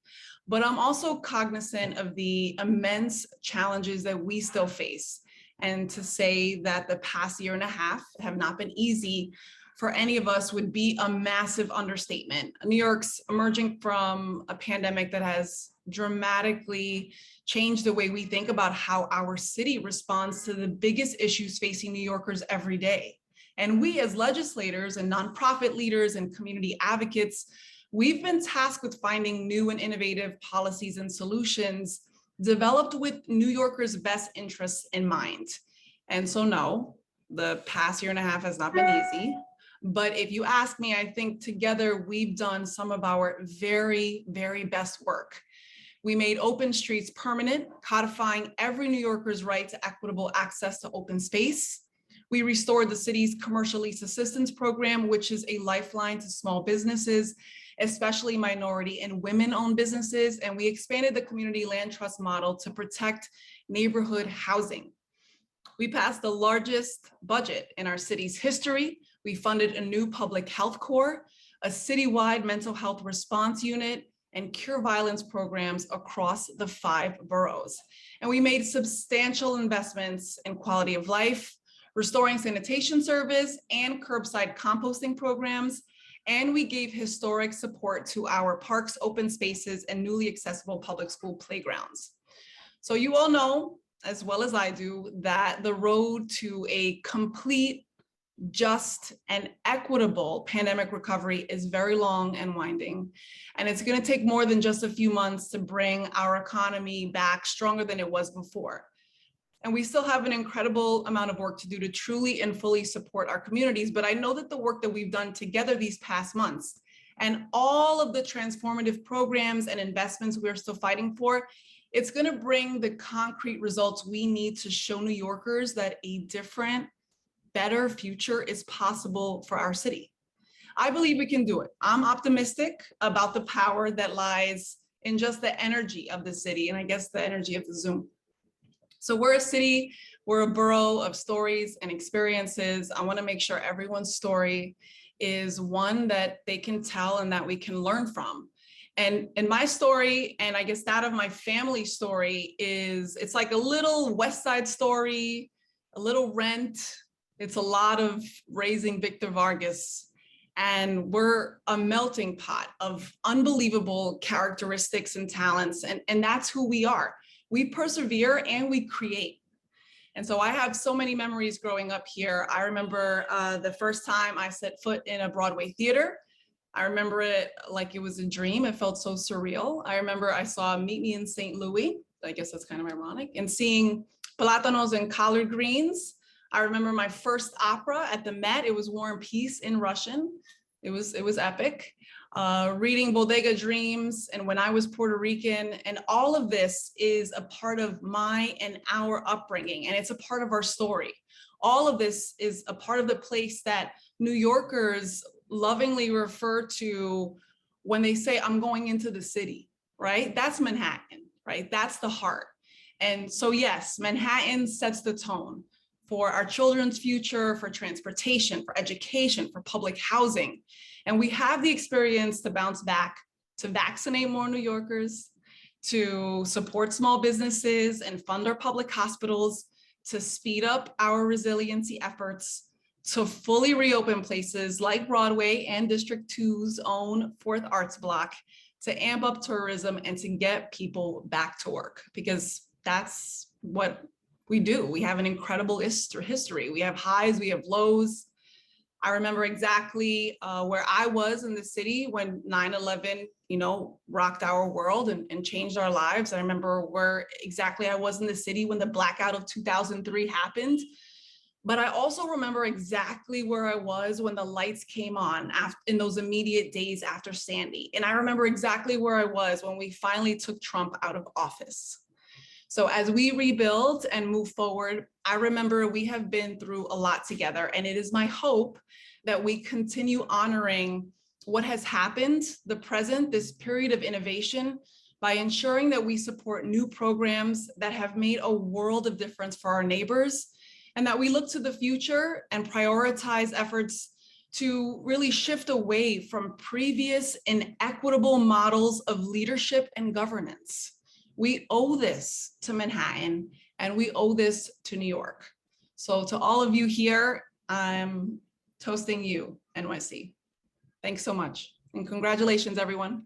G: But I'm also cognizant of the immense challenges that we still face. And to say that the past year and a half have not been easy for any of us would be a massive understatement. New York's emerging from a pandemic that has dramatically changed the way we think about how our city responds to the biggest issues facing New Yorkers every day. And we as legislators and nonprofit leaders and community advocates, we've been tasked with finding new and innovative policies and solutions developed with New Yorkers' best interests in mind. And so no, the past year and a half has not been easy. But if you ask me, I think together we've done some of our very, very best work. We made open streets permanent, codifying every New Yorker's right to equitable access to open space. We restored the city's commercial lease assistance program, which is a lifeline to small businesses, especially minority and women-owned businesses. And we expanded the community land trust model to protect neighborhood housing. We passed the largest budget in our city's history. We funded a new public health corps, a citywide mental health response unit, and cure violence programs across the 5 boroughs. And we made substantial investments in quality of life, restoring sanitation service and curbside composting programs. And we gave historic support to our parks, open spaces, and newly accessible public school playgrounds. So you all know, as well as I do, that the road to a complete, just, and equitable pandemic recovery is very long and winding. And it's going to take more than just a few months to bring our economy back stronger than it was before. And we still have an incredible amount of work to do to truly and fully support our communities. But I know that the work that we've done together these past months and all of the transformative programs and investments we're still fighting for, it's going to bring the concrete results we need to show New Yorkers that a different, better future is possible for our city. I believe we can do it. I'm optimistic about the power that lies in just the energy of the city, and I guess the energy of the Zoom. So we're a city, we're a borough of stories and experiences. I want to make sure everyone's story is one that they can tell and that we can learn from. And my story, and I guess that of my family story, is it's like a little West Side Story, a little Rent. It's a lot of Raising Victor Vargas. And we're a melting pot of unbelievable characteristics and talents. And that's who we are. We persevere and we create. And so I have so many memories growing up here. I remember the first time I set foot in a Broadway theater. I remember it like it was a dream. It felt so surreal. I remember I saw Meet Me in St. Louis. I guess that's kind of ironic. And seeing Plátanos and Collard Greens. I remember my first opera at the Met. It was War and Peace in Russian. It was epic. Reading Bodega Dreams and When I Was Puerto Rican. And all of this is a part of my and our upbringing. And it's a part of our story. all of this is a part of the place that New Yorkers lovingly refer to when they say, I'm going into the city, right? That's Manhattan, right? That's the heart. And so yes, Manhattan sets the tone for our children's future, for transportation, for education, for public housing. And we have the experience to bounce back, to vaccinate more New Yorkers, to support small businesses and fund our public hospitals, to speed up our resiliency efforts, to fully reopen places like Broadway and District 2's own Fourth Arts Block, to amp up tourism and to get people back to work, because that's what we do. We have an incredible history. We have highs, we have lows. I remember exactly where I was in the city when 9/11, rocked our world and changed our lives. I remember where exactly I was in the city when the blackout of 2003 happened. But I also remember exactly where I was when the lights came on in those immediate days after Sandy. And I remember exactly where I was when we finally took Trump out of office. So as we rebuild and move forward, I remember we have been through a lot together, and it is my hope that we continue honoring what has happened, the present, this period of innovation, by ensuring that we support new programs that have made a world of difference for our neighbors, and that we look to the future and prioritize efforts to really shift away from previous inequitable models of leadership and governance. We owe this to Manhattan, and we owe this to New York. So to all of you here, I'm toasting you, NYC. Thanks so much. And congratulations, everyone.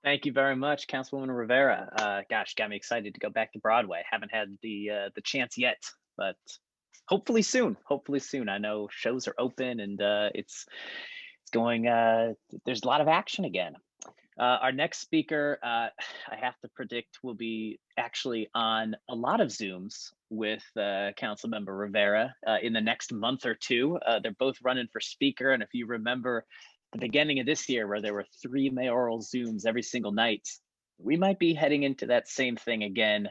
A: Thank you very much, Councilwoman Rivera. Gosh, got me excited to go back to Broadway. Haven't had the chance yet, but hopefully soon. Hopefully soon. I know shows are open and it's going. There's a lot of action again. Our next speaker, I have to predict, will be actually on a lot of Zooms with Councilmember Rivera in the next month or two. They're both running for speaker, and if you remember the beginning of this year where there were 3 mayoral Zooms every single night, we might be heading into that same thing again.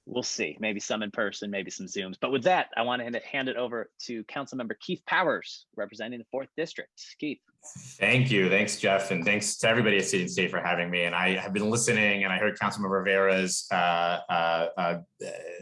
A: We'll see, maybe some in person, maybe some Zooms. But with that, I want to hand it over to Councilmember Keith Powers, representing the 4th District. Keith.
H: Thank you. Thanks, Jeff. And thanks to everybody at City and State for having me. And I have been listening, and I heard Councilmember Rivera's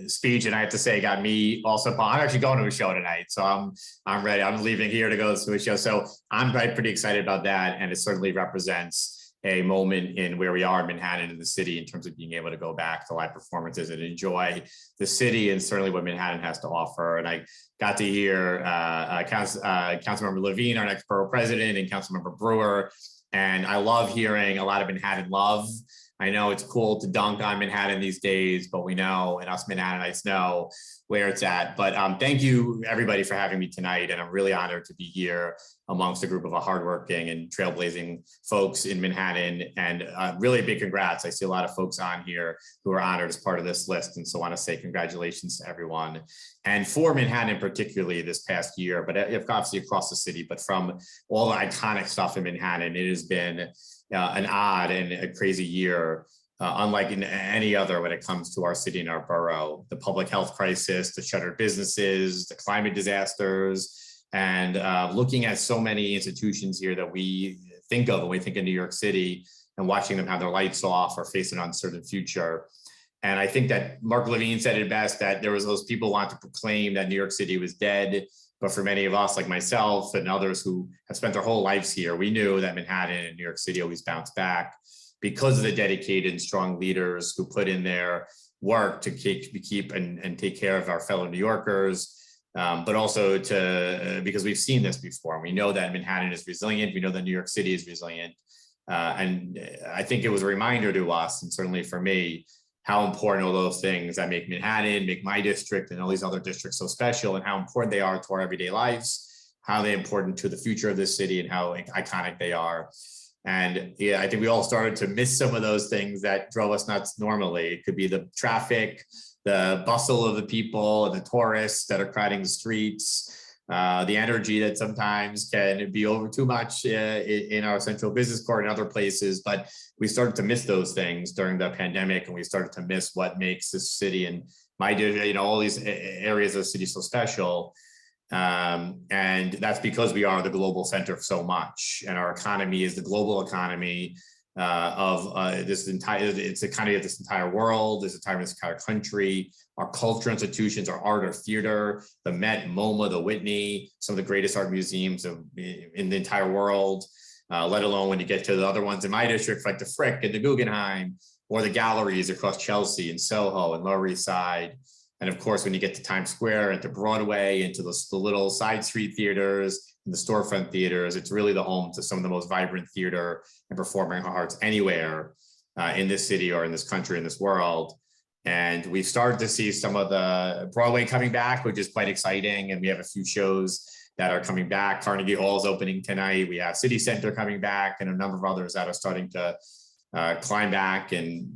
H: speech, and I have to say, got me also. I'm actually going to a show tonight, so I'm ready. I'm leaving here to go to a show. So I'm pretty excited about that. And it certainly represents a moment in where we are in Manhattan and the city in terms of being able to go back to live performances and enjoy the city and certainly what Manhattan has to offer. And I got to hear Councilmember Levine, our next borough president, and Councilmember Brewer. And I love hearing a lot of Manhattan love. I know it's cool to dunk on Manhattan these days, but we know, and us Manhattanites know where it's at. But thank you, everybody, for having me tonight. And I'm really honored to be here amongst a group of hardworking and trailblazing folks in Manhattan. And really big congrats. I see a lot of folks on here who are honored as part of this list. And so I want to say congratulations to everyone. And for Manhattan particularly this past year, but obviously across the city, but from all the iconic stuff in Manhattan, it has been an odd and a crazy year, unlike in any other when it comes to our city and our borough. The public health crisis, the shuttered businesses, the climate disasters, and looking at so many institutions here that we think of when we think of New York City, and watching them have their lights off or face an uncertain future. And I think that Mark Levine said it best, that there was those people who want to proclaim that New York City was dead. But for many of us, like myself and others who have spent their whole lives here, we knew that Manhattan and New York City always bounce back because of the dedicated and strong leaders who put in their work to keep and take care of our fellow New Yorkers, but also because we've seen this before. We know that Manhattan is resilient. We know that New York City is resilient. And I think it was a reminder to us, and certainly for me, how important all those things that make Manhattan, make my district and all these other districts so special, and how important they are to our everyday lives, how they're important to the future of this city, and how iconic they are. And yeah, I think we all started to miss some of those things that drove us nuts normally. It could be the traffic, the bustle of the people, and the tourists that are crowding the streets, the energy that sometimes can be over too much in our central business court and other places. But we started to miss those things during the pandemic, and we started to miss what makes this city and all these areas of the city so special. And that's because we are the global center of so much, and our economy is the global economy of this entire. It's the economy of this entire world. This entire country. Our culture institutions, our art, our theater, the Met, MoMA, the Whitney, some of the greatest art museums in the entire world. Let alone when you get to the other ones in my district, like the Frick and the Guggenheim, or the galleries across Chelsea and Soho and Lower East Side. And of course, when you get to Times Square and to Broadway and to the little side street theaters and the storefront theaters, it's really the home to some of the most vibrant theater and performing arts anywhere in this city or in this country, in this world. And we've started to see some of the Broadway coming back, which is quite exciting. And we have a few shows that are coming back. Carnegie Hall is opening tonight. We have City Center coming back, and a number of others that are starting to climb back and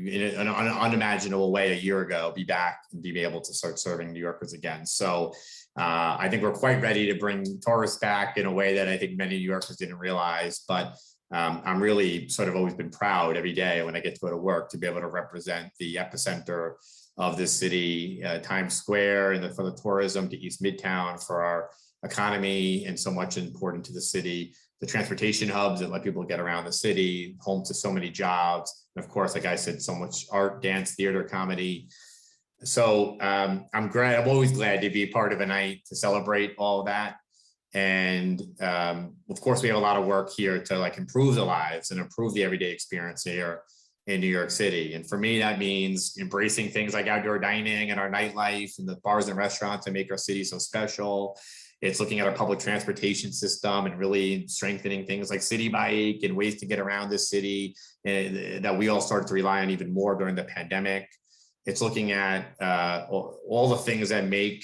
H: in an unimaginable way a year ago, be back and be able to start serving New Yorkers again. So I think we're quite ready to bring tourists back in a way that I think many New Yorkers didn't realize. But I'm really sort of always been proud every day when I get to go to work to be able to represent the epicenter of this city, Times Square, and for the tourism, to East Midtown for our economy, and so much important to the city. The transportation hubs that let people get around the city, home to so many jobs. And of course, like I said, so much art, dance, theater, comedy. So I'm always glad to be part of a night to celebrate all of that. And of course, we have a lot of work here to improve the lives and improve the everyday experience here in New York City. And for me, that means embracing things like outdoor dining and our nightlife and the bars and restaurants that make our city so special. It's looking at our public transportation system and really strengthening things like City Bike and ways to get around this city that we all started to rely on even more during the pandemic. It's looking at all the things that make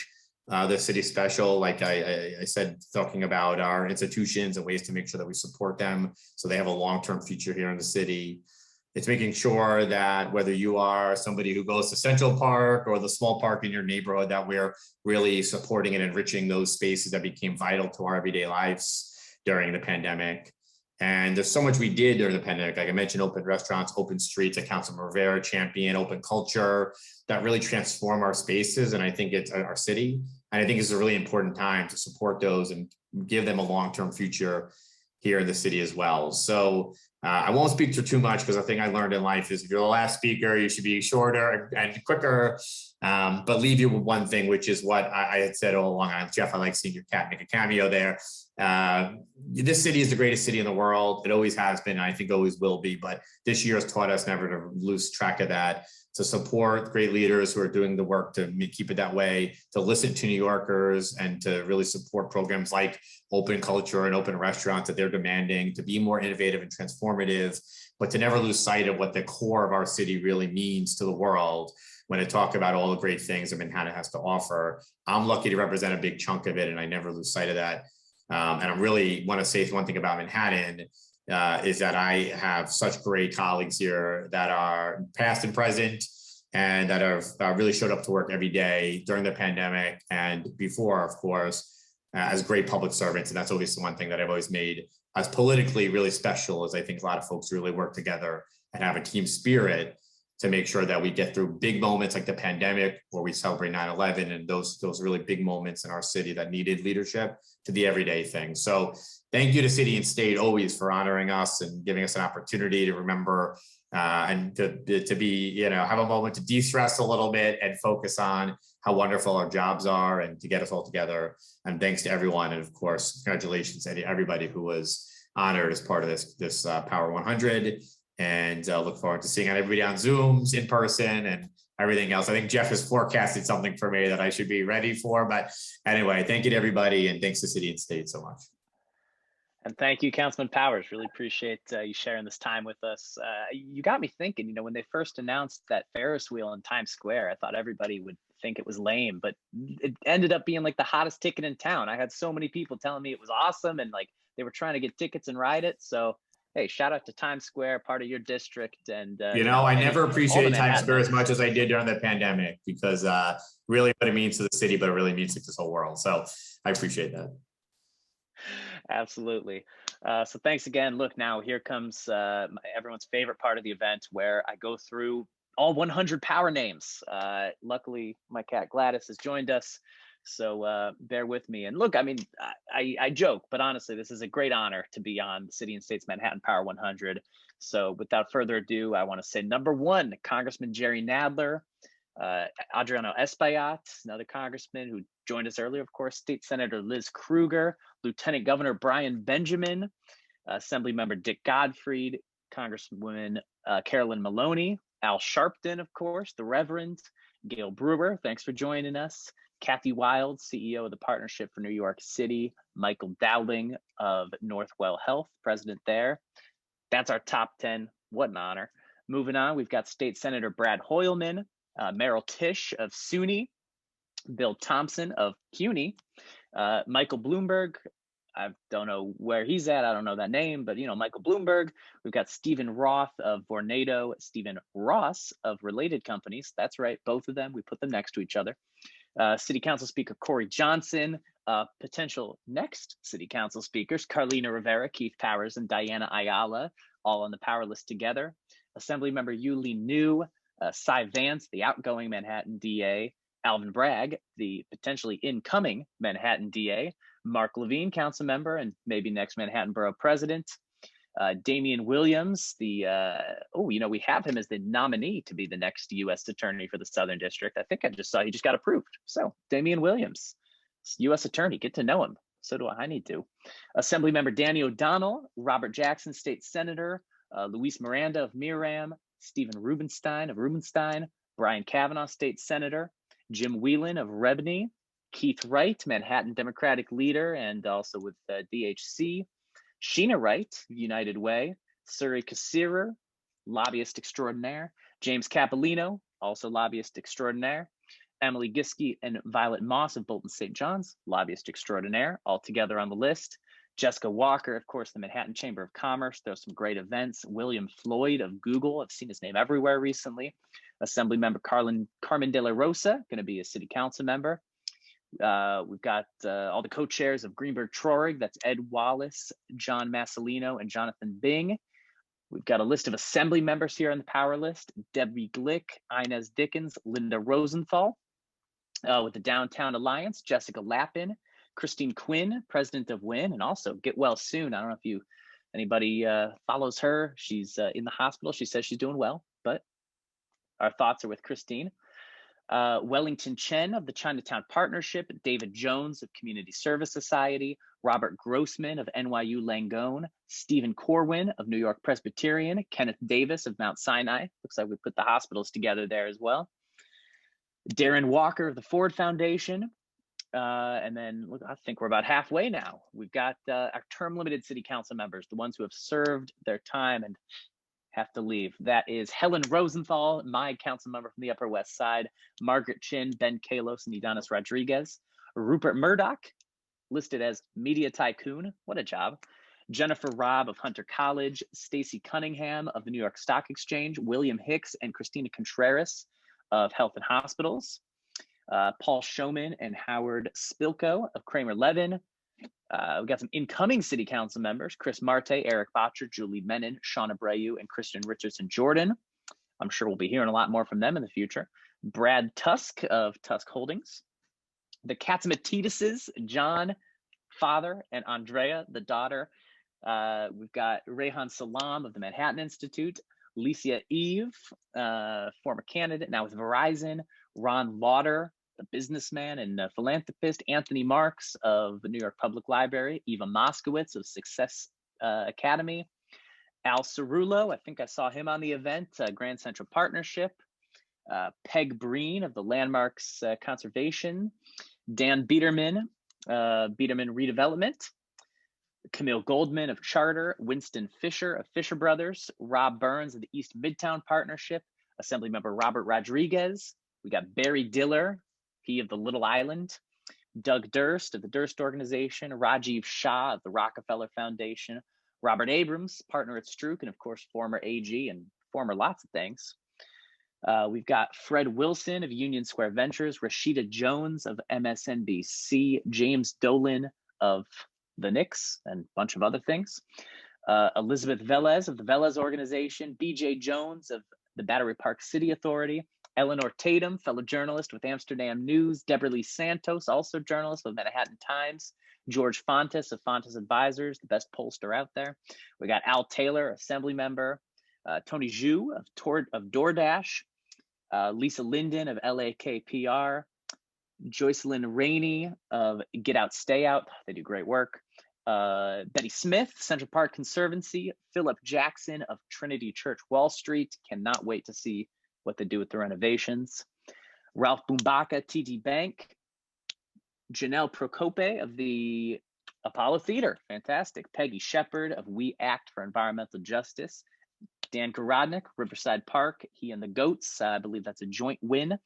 H: the city special. Like I said, talking about our institutions and ways to make sure that we support them so they have a long-term future here in the city. It's making sure that whether you are somebody who goes to Central Park or the small park in your neighborhood, that we're really supporting and enriching those spaces that became vital to our everyday lives during the pandemic. And there's so much we did during the pandemic. Like I mentioned, open restaurants, open streets, at Councilman Rivera champion, open culture that really transform our spaces. And I think it's our city. And I think it's a really important time to support those and give them a long-term future here in the city as well. So I won't speak to too much, because the thing I learned in life is if you're the last speaker, you should be shorter and quicker, but leave you with one thing, which is what I had said all along. Jeff, I like seeing your cat make a cameo there. This city is the greatest city in the world. It always has been, and I think always will be, but this year has taught us never to lose track of that, to support great leaders who are doing the work to keep it that way, to listen to New Yorkers, and to really support programs like open culture and open restaurants that they're demanding, to be more innovative and transformative, but to never lose sight of what the core of our city really means to the world when I talk about all the great things that Manhattan has to offer. I'm lucky to represent a big chunk of it, and I never lose sight of that. And I really want to say one thing about Manhattan, is that I have such great colleagues here that are past and present, and that have really showed up to work every day during the pandemic and before, of course, as great public servants. And that's always the one thing that I've always made as politically really special, is I think a lot of folks really work together and have a team spirit to make sure that we get through big moments like the pandemic, where we celebrate 9/11, and those really big moments in our city that needed leadership, to the everyday things. So thank you to city and state always for honoring us and giving us an opportunity to remember and to be, have a moment to de-stress a little bit and focus on how wonderful our jobs are, and to get us all together. And thanks to everyone. And of course, congratulations to everybody who was honored as part of this Power 100. And look forward to seeing everybody on Zooms, in person, and everything else. I think Jeff has forecasted something for me that I should be ready for. But anyway, thank you to everybody, and thanks to city and state so much.
A: And thank you, Councilman Powers. Really appreciate you sharing this time with us. You got me thinking, when they first announced that Ferris wheel in Times Square, I thought everybody would think it was lame, but it ended up being like the hottest ticket in town. I had so many people telling me it was awesome, and like they were trying to get tickets and ride it. So hey, shout out to Times Square, part of your district. And
H: I never appreciated Times Square as much as I did during the pandemic, because really what it means to the city, but it really means to this whole world. So I appreciate that.
A: Absolutely. So thanks again. Look, now here comes everyone's favorite part of the event, where I go through all 100 power names. Luckily, my cat Gladys has joined us, so bear with me. And look, I mean, I joke, but honestly, this is a great honor to be on the City and State's Manhattan Power 100. So without further ado, I want to say number one, Congressman Jerry Nadler, Adriano Espaillat, another congressman who joined us earlier, of course, State Senator Liz Krueger, Lieutenant Governor Brian Benjamin, Assemblymember Dick Godfrey, Congresswoman Carolyn Maloney, Al Sharpton, of course, the Reverend Gale Brewer, thanks for joining us, Kathy Wild, CEO of the Partnership for New York City, Michael Dowling of Northwell Health, president there. That's our top 10. What an honor. Moving on, we've got State Senator Brad Hoylman, Merrill Tisch of SUNY, Bill Thompson of CUNY, Michael Bloomberg. I don't know where he's at. I don't know that name, but Michael Bloomberg. We've got Stephen Roth of Vornado, Stephen Ross of Related Companies. That's right, both of them. We put them next to each other. City Council Speaker Corey Johnson, potential next City Council speakers, Carlina Rivera, Keith Powers, and Diana Ayala, all on the power list together. Assemblymember Yuli New, Cy Vance, the outgoing Manhattan DA, Alvin Bragg, the potentially incoming Manhattan DA, Mark Levine, council member, and maybe next Manhattan Borough president, Damian Williams, we have him as the nominee to be the next U.S. attorney for the Southern District. I think I just saw he just got approved. So Damian Williams, U.S. attorney, get to know him. So do I need to. Assemblymember Danny O'Donnell, Robert Jackson, state senator, Luis Miranda of Miram, Stephen Rubenstein of Rubenstein, Brian Kavanaugh, state senator, Jim Whelan of Rebney, Keith Wright, Manhattan Democratic leader, and also with DHC, Sheena Wright, United Way, Suri Kassirer, lobbyist extraordinaire, James Capolino, also lobbyist extraordinaire, Emily Giske and Violet Moss of Bolton St. John's, lobbyist extraordinaire, all together on the list. Jessica Walker, of course, the Manhattan Chamber of Commerce. There's some great events. William Floyd of Google. I've seen his name everywhere recently. Assemblymember Carmen De La Rosa, going to be a city council member. We've got all the co-chairs of Greenberg Traurig. That's Ed Wallace, John Massolino, and Jonathan Bing. We've got a list of assembly members here on the power list. Debbie Glick, Inez Dickens, Linda Rosenthal. With the Downtown Alliance, Jessica Lappin, Christine Quinn, president of WIN, and also get well soon. I don't know if anybody follows her. She's in the hospital. She says she's doing well, but our thoughts are with Christine. Wellington Chen of the Chinatown Partnership, David Jones of Community Service Society, Robert Grossman of NYU Langone, Stephen Corwin of New York Presbyterian, Kenneth Davis of Mount Sinai. Looks like we put the hospitals together there as well. Darren Walker of the Ford Foundation. And then look, I think we're about halfway now. We've got our term limited city council members, the ones who have served their time and have to leave. That is Helen Rosenthal, my council member from the Upper West Side, Margaret Chin, Ben Kalos, and Udonis Rodriguez, Rupert Murdoch, listed as media tycoon. What a job. Jennifer Robb of Hunter College, Stacy Cunningham of the New York Stock Exchange, William Hicks and Christina Contreras of Health and Hospitals, Paul Showman and Howard Spilko of Kramer Levin. We've got some incoming city council members, Chris Marte, Eric Botcher, Julie Menon, Sean Abreu, and Christian Richardson Jordan. I'm sure we'll be hearing a lot more from them in the future. Brad Tusk of Tusk Holdings. The Katzimatidises, John, father, and Andrea, the daughter. We've got Rehan Salam of the Manhattan Institute, Licia Eve, former candidate, now with Verizon, Ron Lauder, the businessman and philanthropist, Anthony Marks of the New York Public Library, Eva Moskowitz of Success Academy, Al Cerullo, I think I saw him on the event, Grand Central Partnership, Peg Breen of the Landmarks Conservation, Dan Biederman, Biederman Redevelopment, Camille Goldman of Charter, Winston Fisher of Fisher Brothers, Rob Burns of the East Midtown Partnership, Assemblymember Robert Rodriguez. We got Barry Diller, he of the Little Island, Doug Durst of the Durst Organization, Rajiv Shah of the Rockefeller Foundation, Robert Abrams, partner at Strook, and of course, former AG and former lots of things. We've got Fred Wilson of Union Square Ventures, Rashida Jones of MSNBC, James Dolan of the Knicks, and a bunch of other things. Elizabeth Velez of the Velez Organization, BJ Jones of the Battery Park City Authority, Eleanor Tatum, fellow journalist with Amsterdam News, Deborah Lee Santos, also journalist with Manhattan Times, George Fontes of Fontes Advisors, the best pollster out there. We got Al Taylor, Assembly Member, Tony Zhu of DoorDash, Lisa Linden of LAKPR, Joycelyn Rainey of Get Out, Stay Out. They do great work. Betty Smith, Central Park Conservancy, Philip Jackson of Trinity Church Wall Street. Cannot wait to see what they do with the renovations. Ralph Bumbaka, TD Bank. Janelle Procope of the Apollo Theater, fantastic. Peggy Shepard of We Act for Environmental Justice. Dan Gorodnik, Riverside Park, he and the Goats, I believe that's a joint win.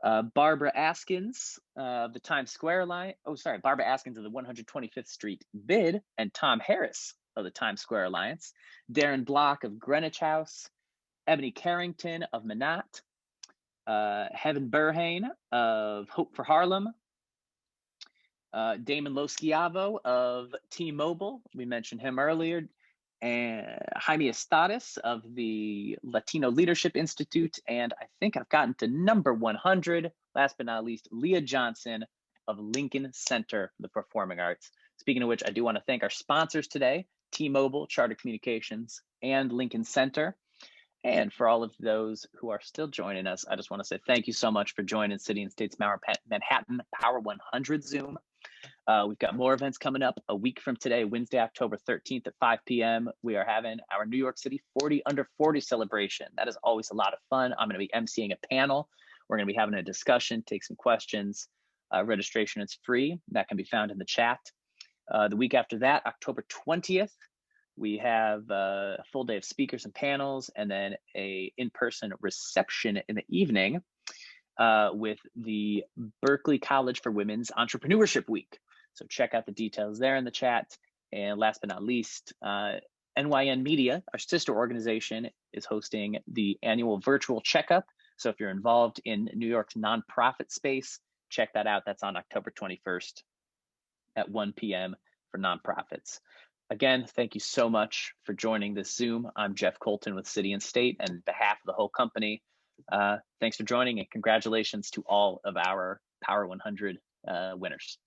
A: Barbara Askins of the Times Square line. Oh, sorry, Barbara Askins of the 125th Street Bid, and Tom Harris of the Times Square Alliance. Darren Block of Greenwich House. Ebony Carrington of Manat. Heaven Burhane of Hope for Harlem. Damon Loschiavo of T-Mobile, we mentioned him earlier. And Jaime Estates of the Latino Leadership Institute. And I think I've gotten to number 100, last but not least, Leah Johnson of Lincoln Center for the Performing Arts. Speaking of which, I do want to thank our sponsors today, T-Mobile, Charter Communications, and Lincoln Center. And for all of those who are still joining us, I just want to say thank you so much for joining City and State's Manhattan Power 100 Zoom. We've got more events coming up a week from today, Wednesday, October 13th at 5 p.m. We are having our New York City 40 under 40 celebration. That is always a lot of fun. I'm going to be emceeing a panel. We're going to be having a discussion, take some questions. Registration is free. That can be found in the chat. The week after that, October 20th, we have a full day of speakers and panels, and then a in-person reception in the evening with the Berkeley College for Women's Entrepreneurship Week. So check out the details there in the chat. And last but not least, NYN Media, our sister organization, is hosting the annual virtual checkup. So if you're involved in New York's nonprofit space, check that out. That's on October 21st at 1 p.m. for nonprofits. Again, thank you so much for joining this Zoom. I'm Jeff Coltin with City and State, and on behalf of the whole company, thanks for joining, and congratulations to all of our Power 100 winners.